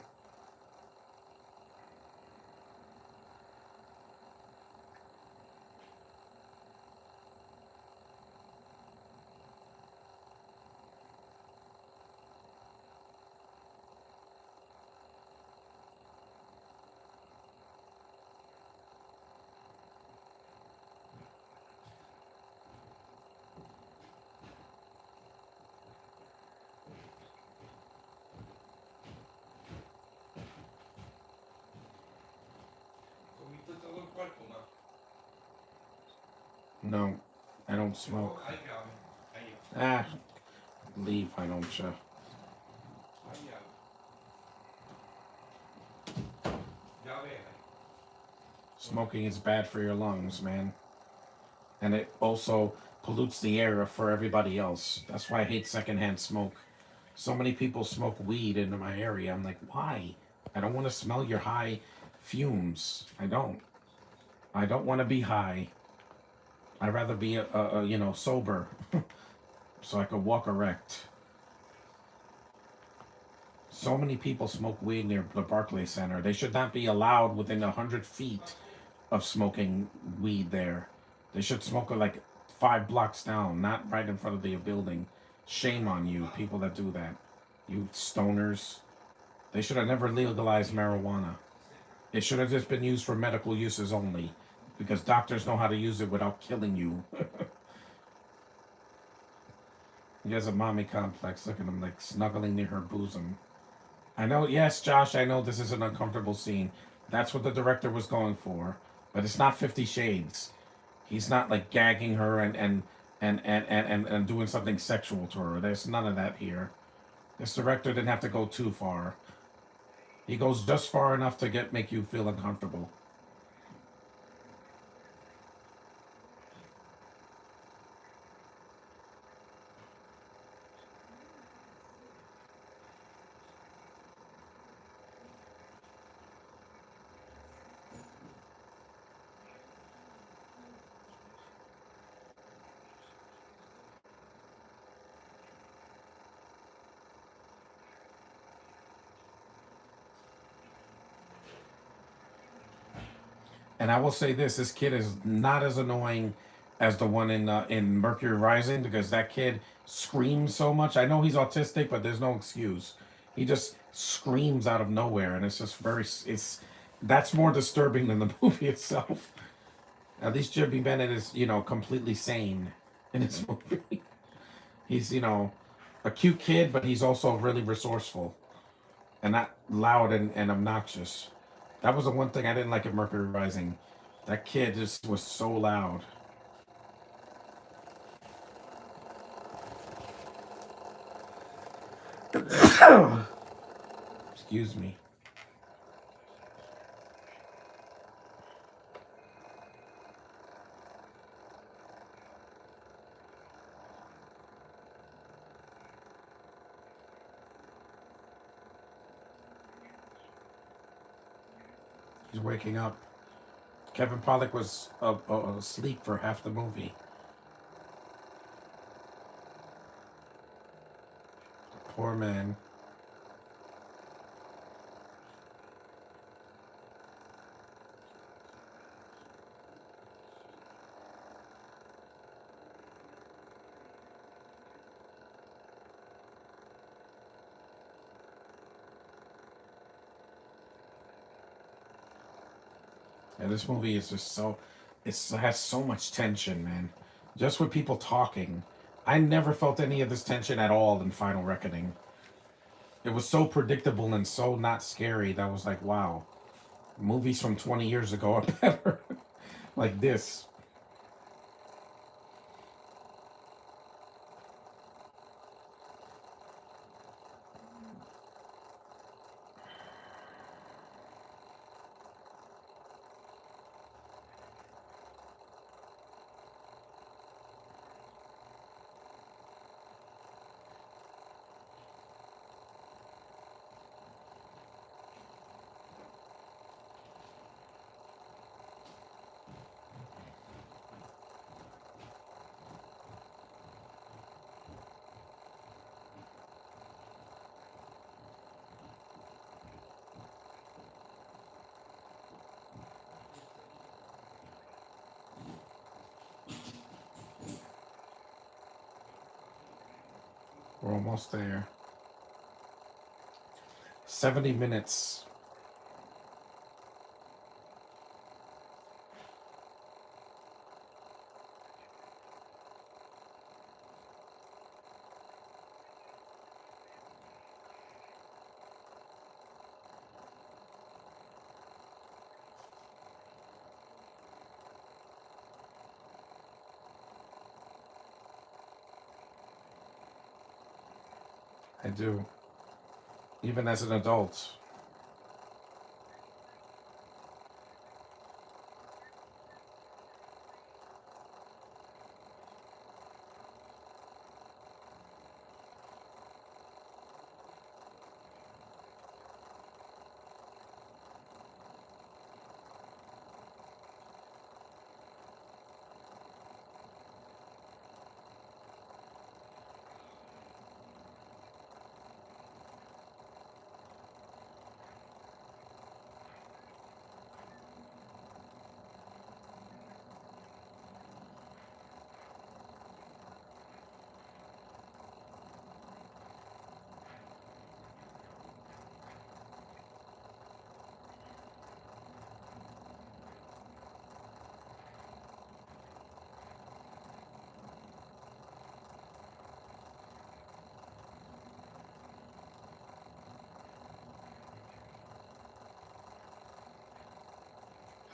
Comiste todo el cuerpo, ¿no? No, I don't smoke. Ay, cabrón. Ay, Ah, leave, I don't. ay, ya ves. Smoking is bad for your lungs, man. And it also pollutes the air for everybody else. That's why I hate secondhand smoke. So many people smoke weed in my area. I'm like, why? I don't want to smell your high fumes. I don't. I don't want to be high. I'd rather be sober, so I could walk erect. So many people smoke weed near the Barclay Center. They should not be allowed within 100 feet of smoking weed there. They should smoke it like 5 blocks down, not right in front of the building. Shame on you, people that do that. You stoners. They should have never legalized marijuana. It should have just been used for medical uses only, because doctors know how to use it without killing you. He has a mommy complex. Look at him, like snuggling near her bosom. I know, yes, Josh, I know this is an uncomfortable scene. That's what the director was going for. But it's not 50 Shades. He's not like gagging her and doing something sexual to her. There's none of that here. This director didn't have to go too far. He goes just far enough to make you feel uncomfortable. And I will say this kid is not as annoying as the one in Mercury Rising, because that kid screams so much. I know he's autistic, but there's no excuse. He just screams out of nowhere, and it's just very it's that's more disturbing than the movie itself. At least Jimmy Bennett is, completely sane in his movie. He's, a cute kid, but he's also really resourceful and not loud and obnoxious. That was the one thing I didn't like at Mercury Rising. That kid just was so loud. Excuse me. He's waking up. Kevin Pollak was asleep for half the movie. Poor man. Yeah, this movie is just it has so much tension, man. Just with people talking. I never felt any of this tension at all in Final Reckoning. It was so predictable and so not scary that was like, wow, movies from 20 years ago are better. Like this. We're almost there. 70 minutes. I do. Even as an adult.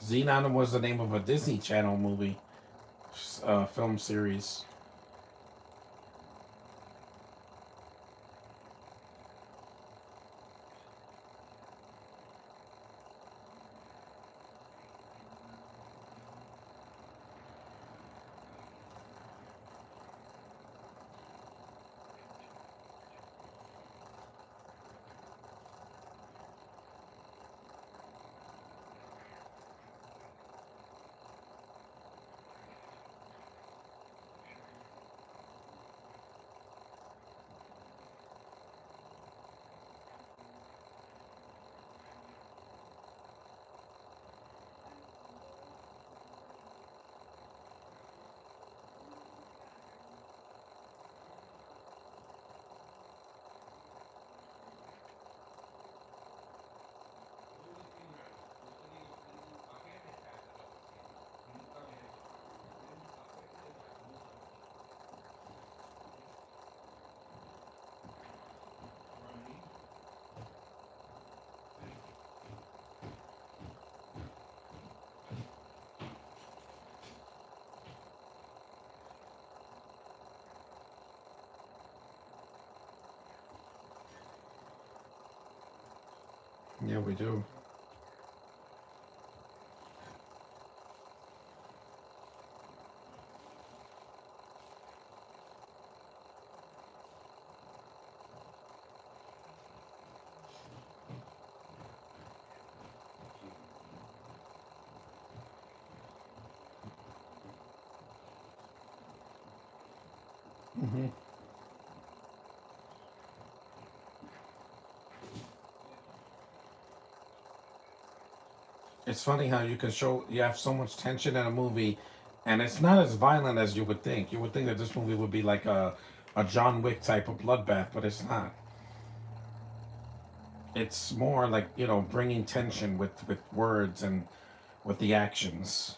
Xenon was the name of a Disney Channel movie, film series. Yeah, we do. Hmm. It's funny how you have so much tension in a movie, and it's not as violent as you would think. You would think that this movie would be like a John Wick type of bloodbath, but it's not. It's more like, bringing tension with words and with the actions.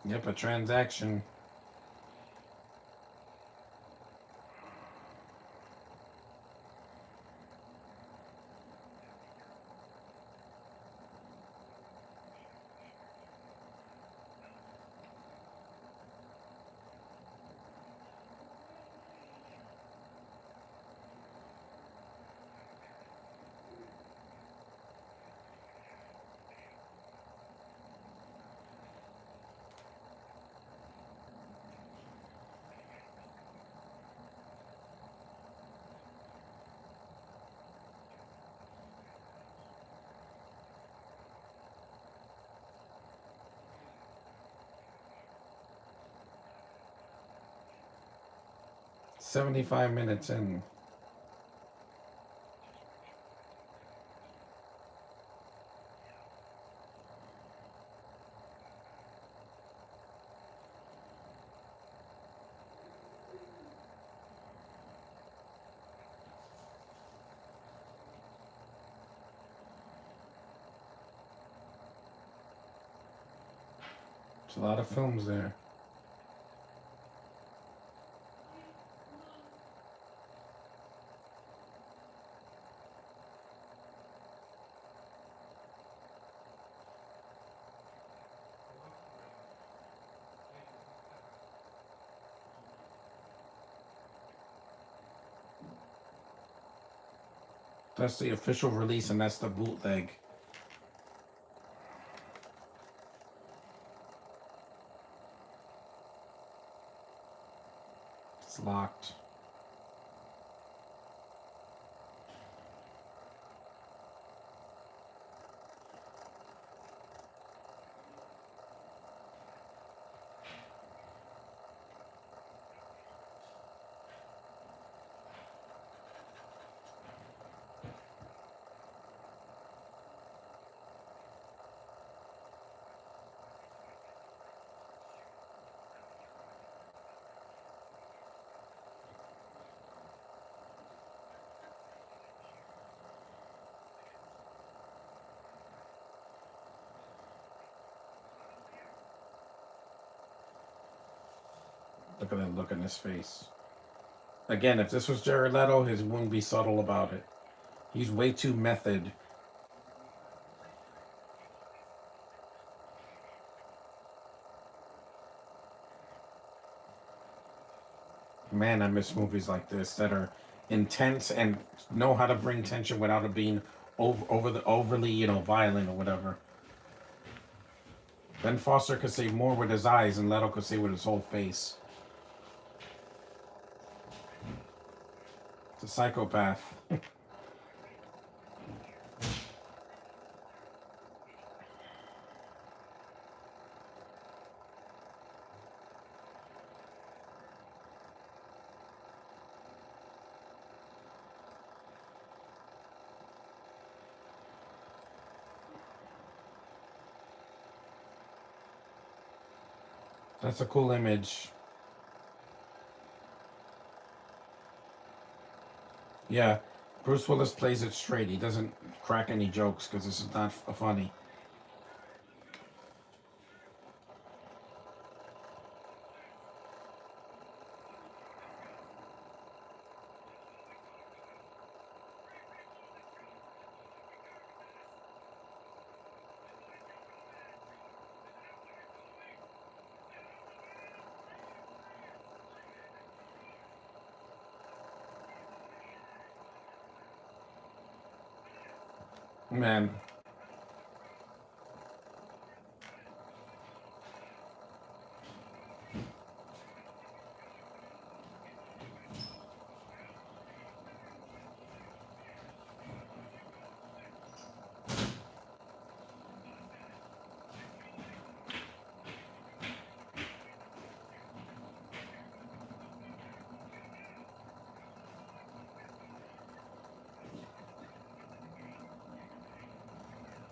Yep, a transaction. $75 minutes in. It's a lot of films there. That's the official release, and that's the bootleg. It's locked. Look at that look in his face. Again, if this was Jared Leto, he wouldn't be subtle about it. He's way too method. Man, I miss movies like this that are intense and know how to bring tension without it being overly, violent or whatever. Ben Foster could say more with his eyes, and Leto could say with his whole face. It's a psychopath. That's a cool image. Yeah, Bruce Willis plays it straight. He doesn't crack any jokes because this is not funny. Man,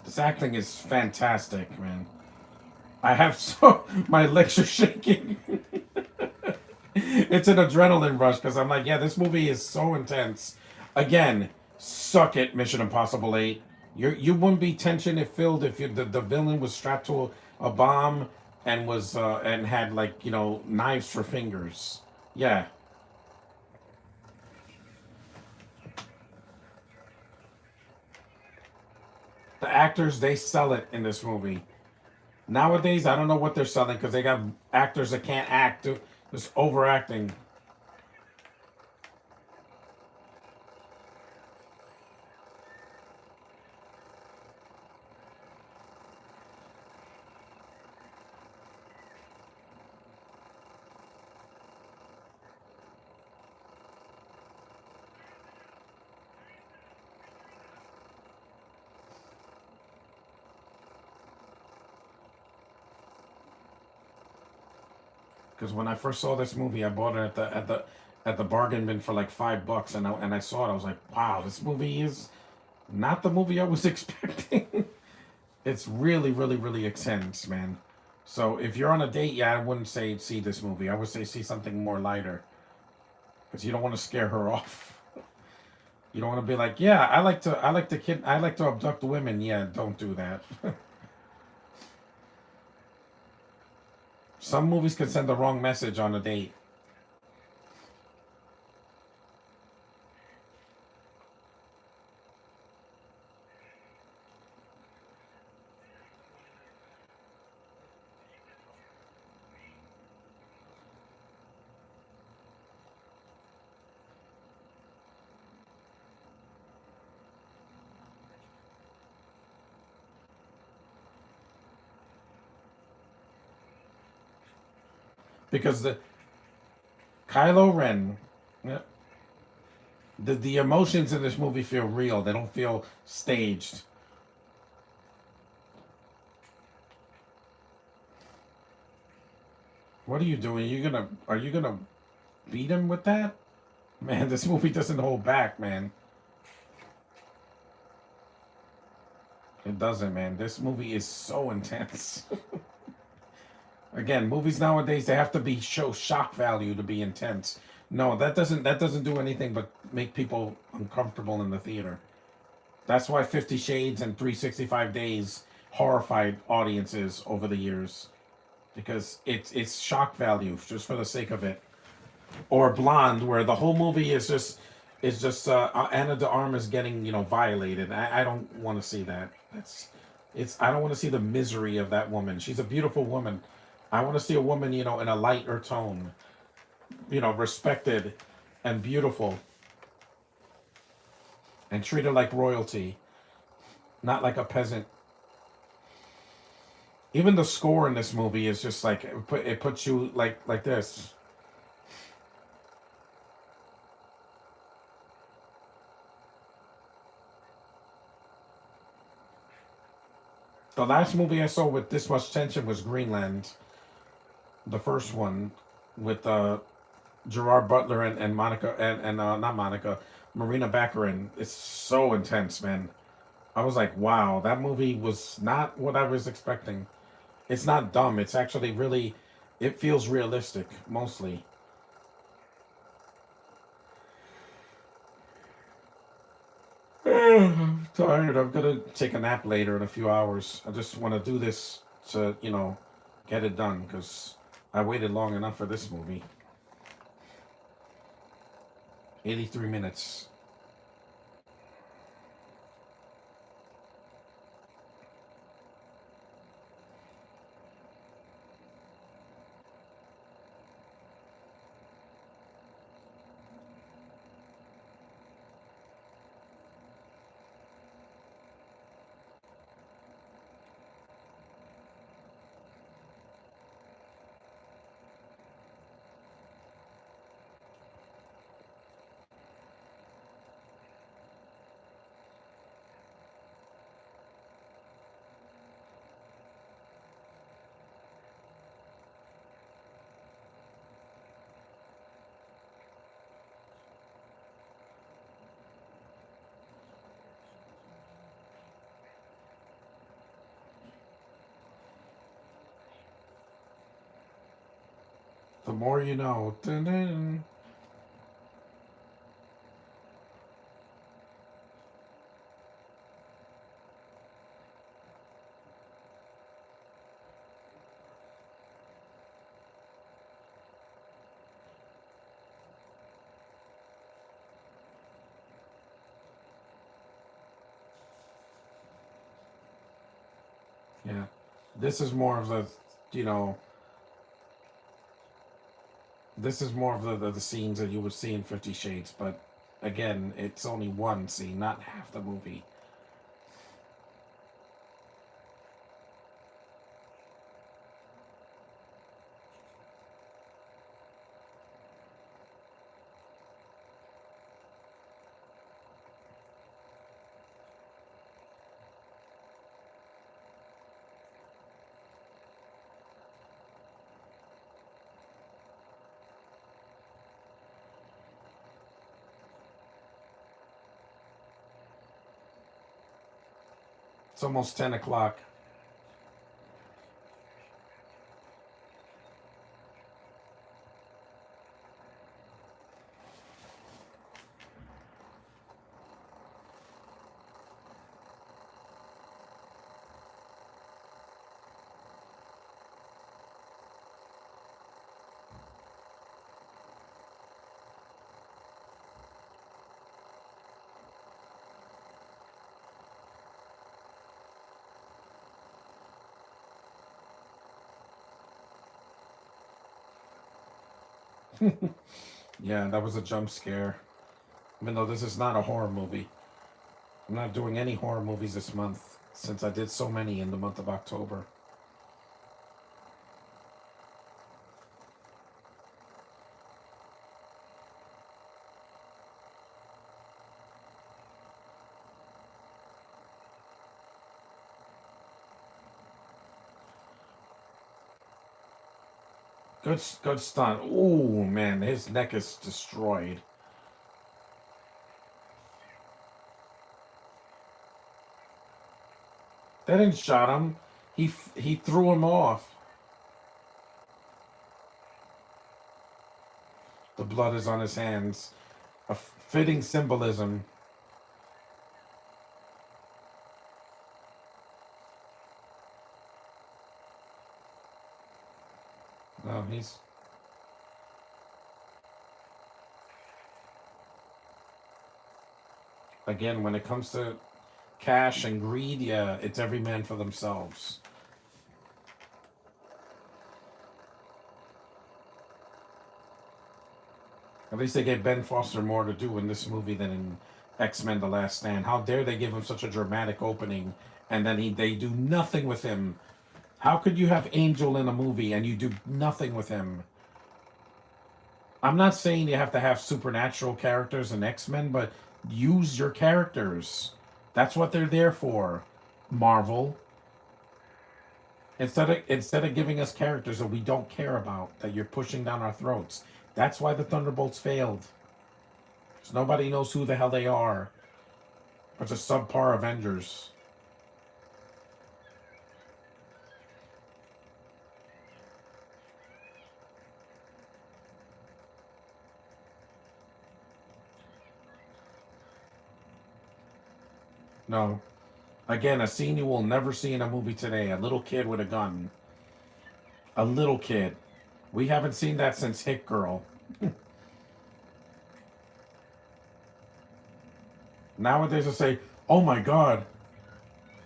this acting is fantastic, man. I have so my legs are shaking. It's an adrenaline rush because I'm like, yeah, this movie is so intense. Again, suck it, Mission Impossible 8. You wouldn't be tension if filled if the villain was strapped to a bomb and was and had like knives for fingers. Yeah, the actors they sell it in this movie. Nowadays, I don't know what they're selling because they got actors that can't act, just overacting. Because when I first saw this movie, I bought it at the bargain bin for like $5, and I saw it. I was like, wow, this movie is not the movie I was expecting. It's really, really, really intense, man. So if you're on a date, yeah, I wouldn't say see this movie. I would say see something more lighter, because you don't want to scare her off. You don't want to be like, yeah, I like to abduct women. Yeah, don't do that. Some movies can send the wrong message on a date. Because the Kylo Ren, yeah, the emotions in this movie feel real. They don't feel staged. What are you doing? Are you gonna beat him with that? Man, this movie doesn't hold back, man. It doesn't, man. This movie is so intense. Again, movies nowadays they have to be show shock value to be intense. No, that doesn't do anything but make people uncomfortable in the theater. That's why 50 Shades and 365 Days horrified audiences over the years, because it's shock value just for the sake of it. Or Blonde, where the whole movie is just Anna de Armas getting violated. I don't want to see that. I don't want to see the misery of that woman. She's a beautiful woman. I want to see a woman in a lighter tone, respected and beautiful, and treated like royalty, not like a peasant. Even the score in this movie is just like it puts you like this. The last movie I saw with this much tension was Greenland, the first one with Gerard Butler and Monica and not Monica, Marina Baccarin. It's so intense, man. I was like, wow, that movie was not what I was expecting. It's not dumb. It's actually really, it feels realistic mostly. I'm tired. I'm gonna take a nap later in a few hours. I just want to do this to get it done because I waited long enough for this movie. 83 minutes. The more you know. Dun, dun. Yeah. This is more of the, you know, this is more of the scenes that you would see in 50 Shades, but again, it's only one scene, not half the movie. It's almost 10 o'clock. Yeah, that was a jump scare. Even though this is not a horror movie. I'm not doing any horror movies this month since I did so many in the month of October. Good stunt. Oh man, his neck is destroyed. They didn't shot him. He threw him off. The blood is on his hands. A fitting symbolism. No, he's again when it comes to cash and greed, yeah, it's every man for themselves. At least they gave Ben Foster more to do in this movie than in X-Men: The Last Stand. How dare they give him such a dramatic opening and then they do nothing with him? How could you have Angel in a movie and you do nothing with him? I'm not saying you have to have supernatural characters in X-Men, but use your characters. That's what they're there for. Marvel. Instead of giving us characters that we don't care about, that you're pushing down our throats. That's why the Thunderbolts failed. Because nobody knows who the hell they are. Bunch of subpar Avengers. No. Again, a scene you will never see in a movie today. A little kid with a gun. A little kid. We haven't seen that since Hit Girl. Nowadays, they say, "Oh my God,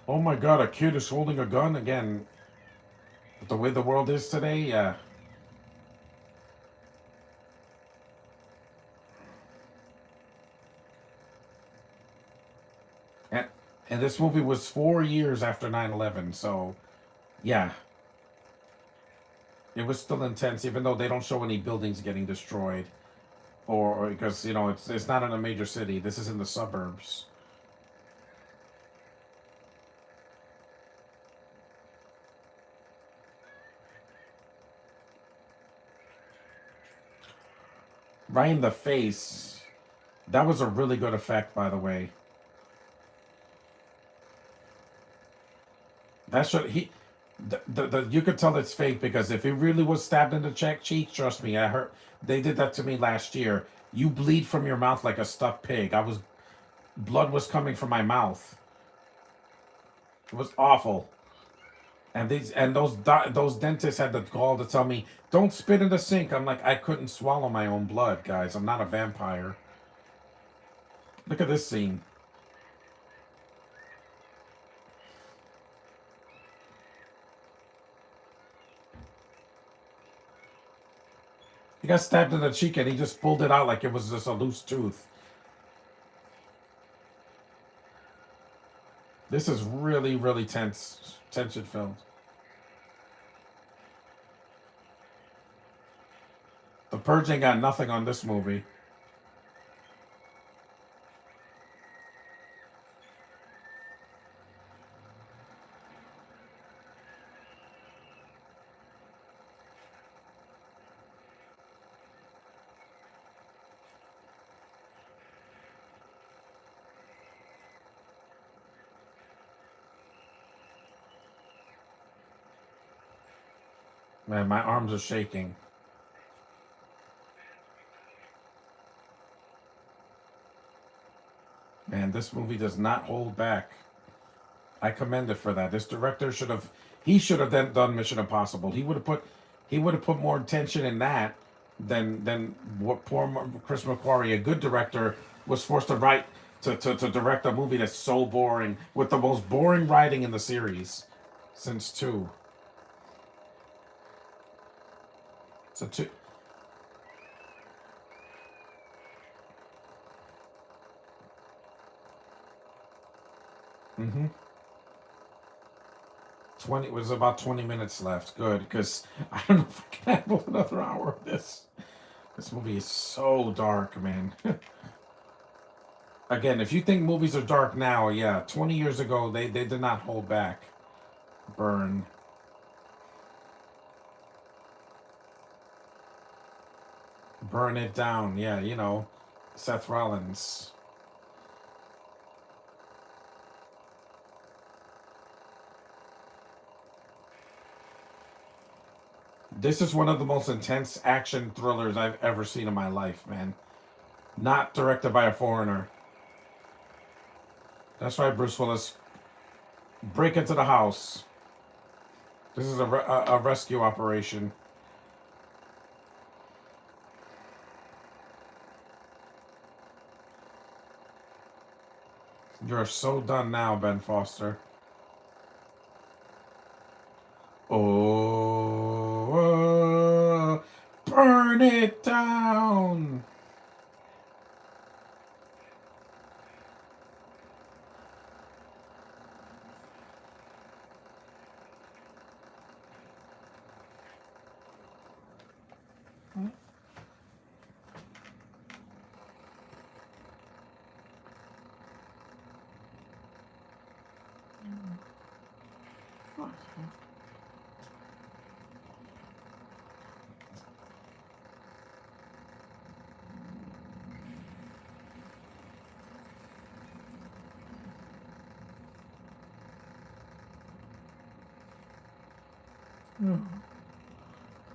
oh my God, a kid is holding a gun again." But the way the world is today, yeah. And, and this movie was 4 years after 9/11, so yeah, it was still intense, even though they don't show any buildings getting destroyed, or because it's not in a major city. This is in the suburbs. Right in the face. That was a really good effect, by the way. That should he You could tell it's fake because if he really was stabbed in the cheek, trust me, I heard they did that to me last year. You bleed from your mouth like a stuffed pig. Blood was coming from my mouth. It was awful. And those dentists had the gall to tell me, "Don't spit in the sink." I'm like, I couldn't swallow my own blood, guys. I'm not a vampire. Look at this scene. He got stabbed in the cheek and he just pulled it out like it was just a loose tooth. This is really, really tension filmed. The Purge ain't got nothing on this movie. Man, my arms are shaking. Man, this movie does not hold back. I commend it for that. This director should have then done Mission Impossible. He would have put more attention in that than what Chris McQuarrie, a good director, was forced to write to direct a movie that's so boring with the most boring writing in the series since two. So two. Mm-hmm. 20 was about 20 minutes left. Good, because I don't know if I can handle another hour of this. This movie is so dark, man. Again, if you think movies are dark now, yeah, 20 years ago they did not hold back. Burn. Burn it down. Yeah, Seth Rollins. This is one of the most intense action thrillers I've ever seen in my life, man. Not directed by a foreigner. That's right, Bruce Willis. Break into the house. This is a rescue operation. You're so done now, Ben Foster. Oh, burn it down.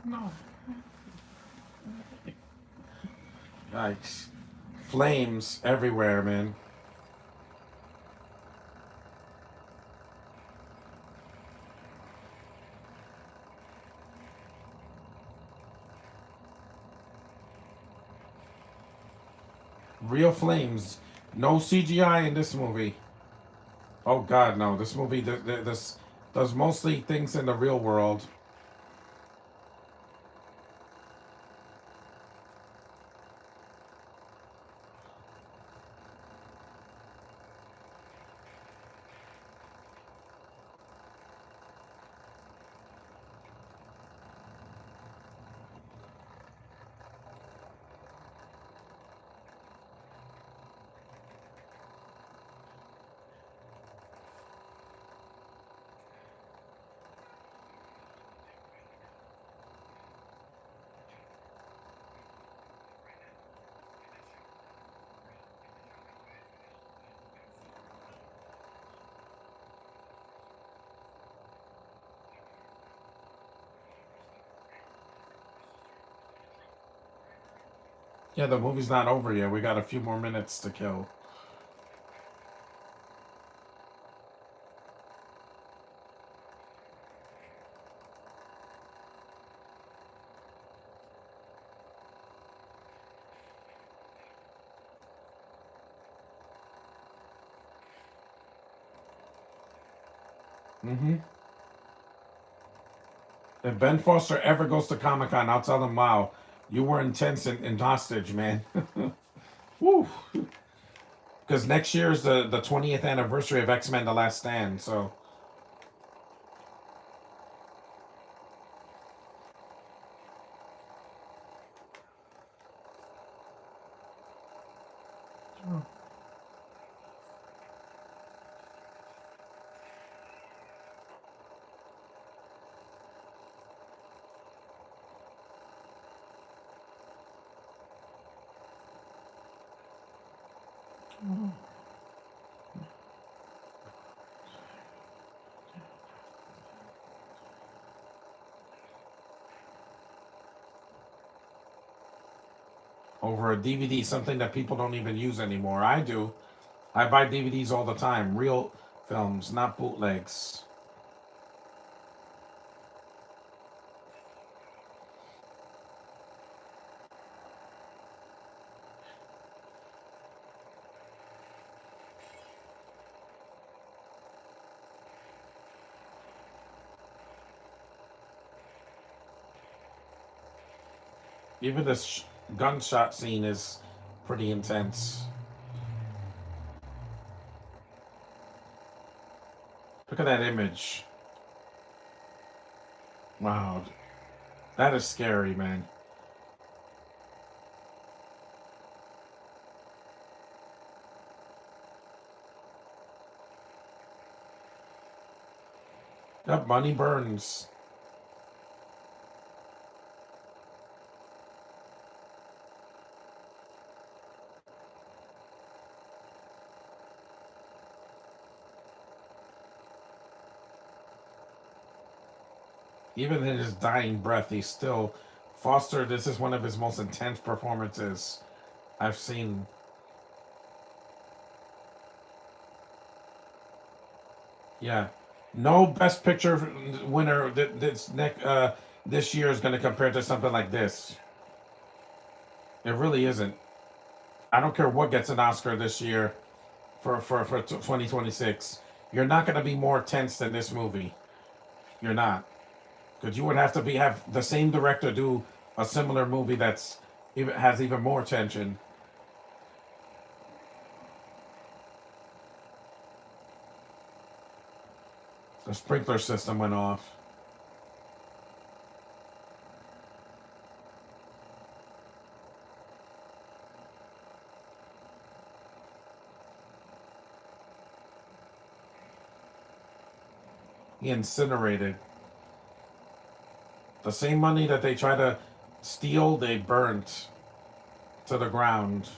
No. Yikes. Flames everywhere, man. Real flames. No CGI in this movie. Oh God, no! This movie this does mostly things in the real world. Yeah, the movie's not over yet. We got a few more minutes to kill. Mm-hmm. If Ben Foster ever goes to Comic Con, I'll tell him, wow, you were intense and hostage, man. Woo. Because next year is the 20th anniversary of X-Men The Last Stand, so. Over a DVD, something that people don't even use anymore. I do. I buy DVDs all the time. Real films, not bootlegs. Even this gunshot scene is pretty intense. Look at that image. Wow. That is scary, man. That money burns. Even in his dying breath, he's still. Foster, this is one of his most intense performances I've seen. Yeah. No Best Picture winner this year is going to compare to something like this. It really isn't. I don't care what gets an Oscar this year for 2026. You're not going to be more tense than this movie. You're not. Because you would have to have the same director do a similar movie that's even has even more tension. The sprinkler system went off. He incinerated. The same money that they try to steal, they burnt to the ground.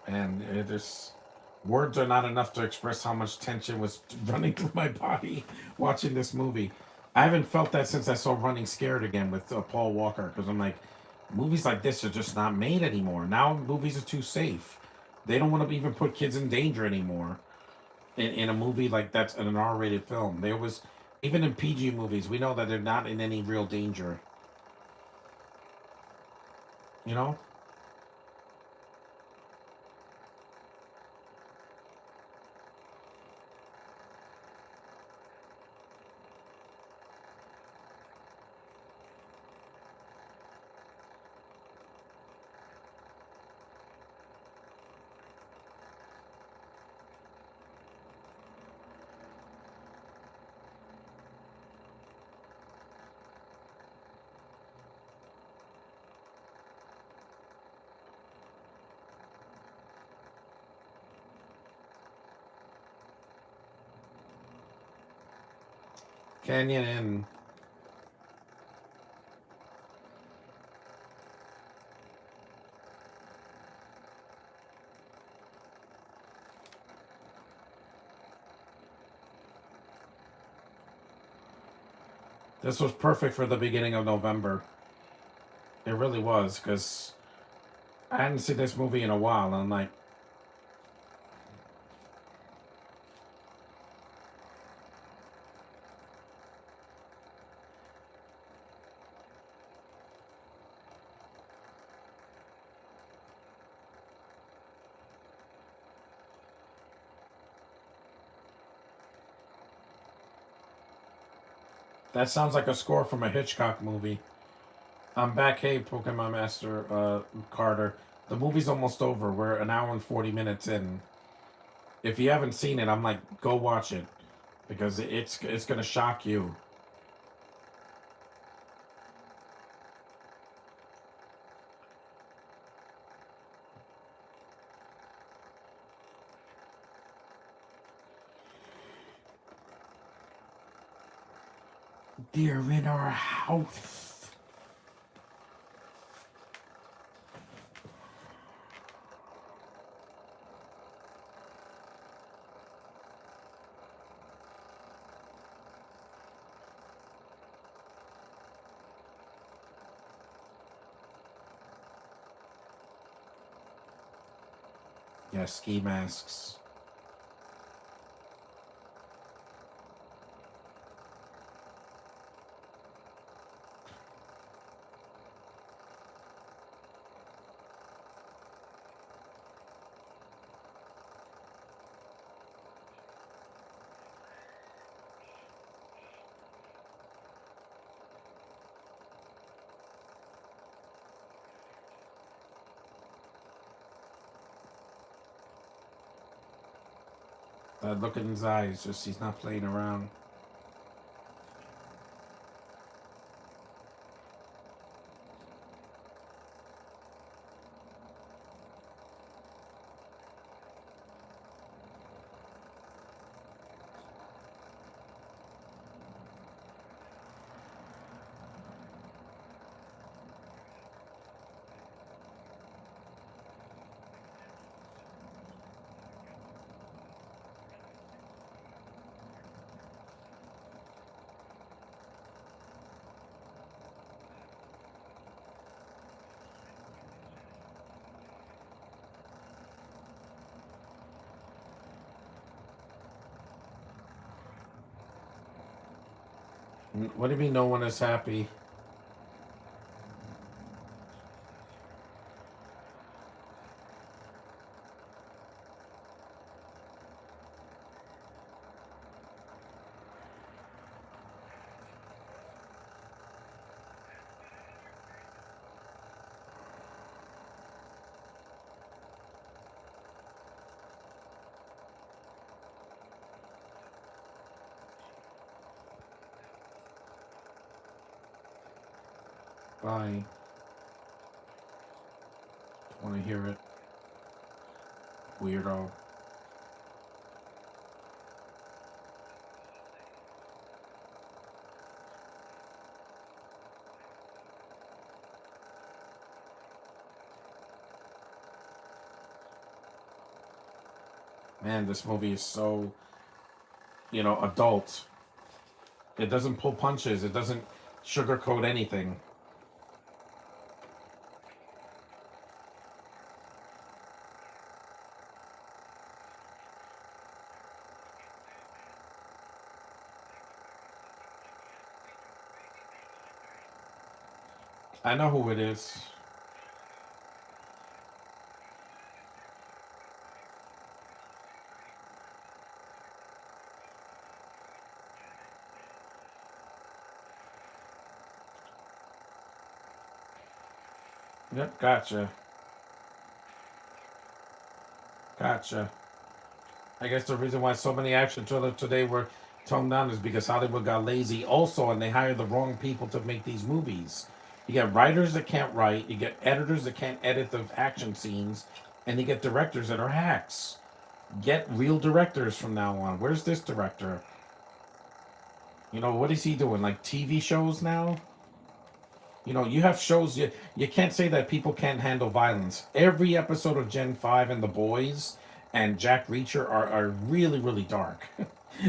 And it is words are not enough to express how much tension was running through my body watching this movie. I haven't felt that since I saw Running Scared again with Paul Walker because I'm like, movies like this are just not made anymore. Now movies are too safe. They don't want to even put kids in danger anymore. In a movie like that's an R-rated film, there was even in PG movies, we know that they're not in any real danger. You know. Canyon Inn. This was perfect for the beginning of November. It really was, because I hadn't seen this movie in a while, and I'm like, that sounds like a score from a Hitchcock movie. I'm back. Hey, Pokemon Master Carter. The movie's almost over. We're an hour and 40 minutes in. If you haven't seen it, I'm like, go watch it, because it's gonna shock you. They're in our house. Yeah, ski masks. That look in his eyes, just he's not playing around. What do you mean no one is happy? Bye. Don't want to hear it. Weirdo. Man, this movie is so, adult. It doesn't pull punches. It doesn't sugarcoat anything. I know who it is. Yep, gotcha. Gotcha. I guess the reason why so many action thrillers today were toned down is because Hollywood got lazy also, and they hired the wrong people to make these movies. You get writers that can't write, you get editors that can't edit the action scenes, and you get directors that are hacks. Get real directors from now on. Where's this director? You know, what is he doing? Like TV shows now? You know, you have shows, you can't say that people can't handle violence. Every episode of Gen 5 and The Boys and Jack Reacher are really, really dark.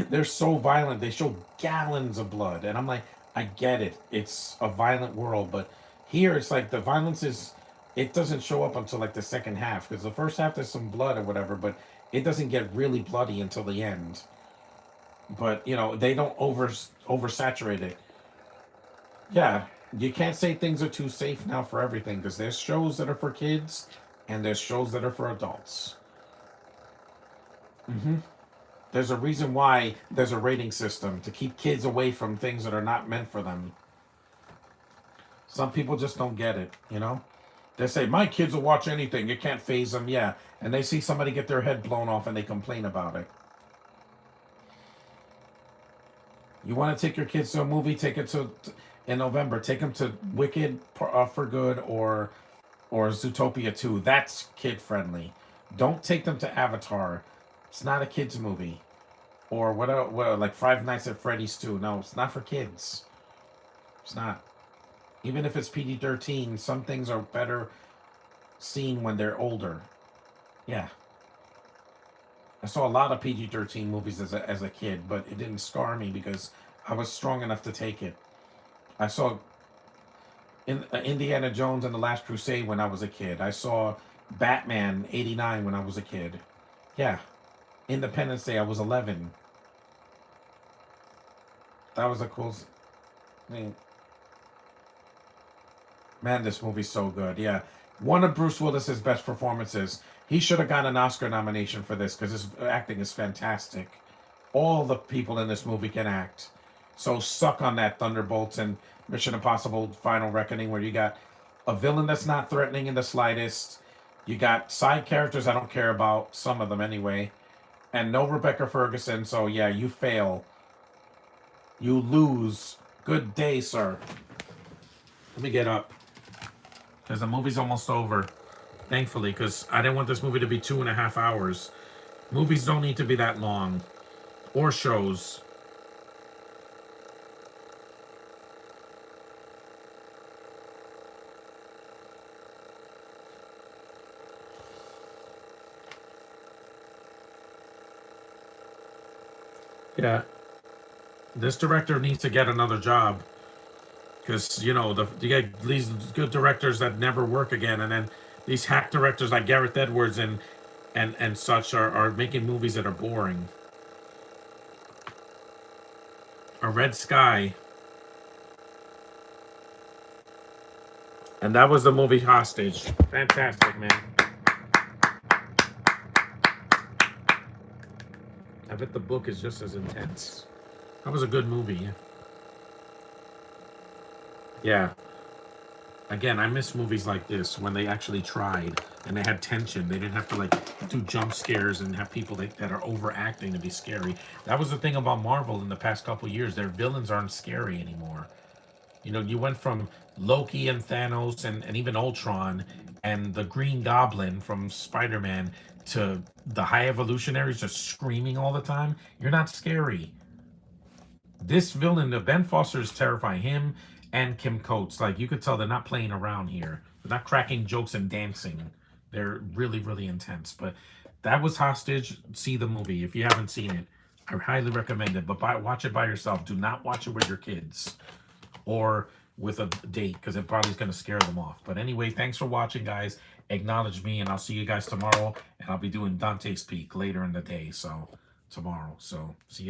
They're so violent. They show gallons of blood. And I'm like, I get it. It's a violent world. But here, it's like the violence is, it doesn't show up until like the second half. Because the first half, there's some blood or whatever. But it doesn't get really bloody until the end. But, you know, they don't oversaturate it. Yeah, you can't say things are too safe now for everything because there's shows that are for kids and there's shows that are for adults. There's a reason why there's a rating system to keep kids away from things that are not meant for them. Some people just don't get it, you know? They say, my kids will watch anything. You can't phase them. Yeah. And they see somebody get their head blown off and they complain about it. You want to take your kids to a movie, take it to in November. Take them to Wicked for Good or Zootopia 2. That's kid friendly. Don't take them to Avatar. It's not a kids movie. Or what like Five Nights at Freddy's 2. No, it's not for kids. It's not. Even if it's PG-13, some things are better seen when they're older. Yeah. I saw a lot of PG-13 movies as a kid, but it didn't scar me because I was strong enough to take it. I saw Indiana Jones and the Last Crusade when I was a kid. I saw Batman '89 when I was a kid. Yeah. Independence Day, I was 11. That was a cool. I mean, man, this movie's so good. Yeah. One of Bruce Willis's best performances. He should have gotten an Oscar nomination for this because his acting is fantastic. All the people in this movie can act. So suck on that, Thunderbolts and Mission Impossible Final Reckoning, where you got a villain that's not threatening in the slightest. You got side characters I don't care about, some of them anyway. And no Rebecca Ferguson, so yeah, you fail. You lose. Good day, sir. Let me get up. Because the movie's almost over. Thankfully, because I didn't want this movie to be 2.5 hours. Movies don't need to be that long. Or shows. Yeah. This director needs to get another job. Because, you know, you get these good directors that never work again. And then these hack directors like Gareth Edwards and such are making movies that are boring. A Red Sky. And that was the movie Hostage. Fantastic, man. I bet the book is just as intense. That was a good movie. Yeah. Again, I miss movies like this when they actually tried and they had tension. They didn't have to like do jump scares and have people that are overacting to be scary. That was the thing about Marvel in the past couple years. Their villains aren't scary anymore. You know, you went from Loki and Thanos and even Ultron and the Green Goblin from Spider-Man to the High Evolutionaries just screaming all the time. You're not scary. This villain, Ben Foster, is terrifying. Him and Kim Coates, like you could tell they're not playing around here. They're not cracking jokes and dancing. They're really, really intense. But that was Hostage. See the movie if you haven't seen it. I highly recommend it. But watch it by yourself. Do not watch it with your kids or with a date because it probably is going to scare them off. But anyway, thanks for watching, guys. Acknowledge me, and I'll see you guys tomorrow. And I'll be doing Dante's Peak later in the day. So tomorrow. So see you.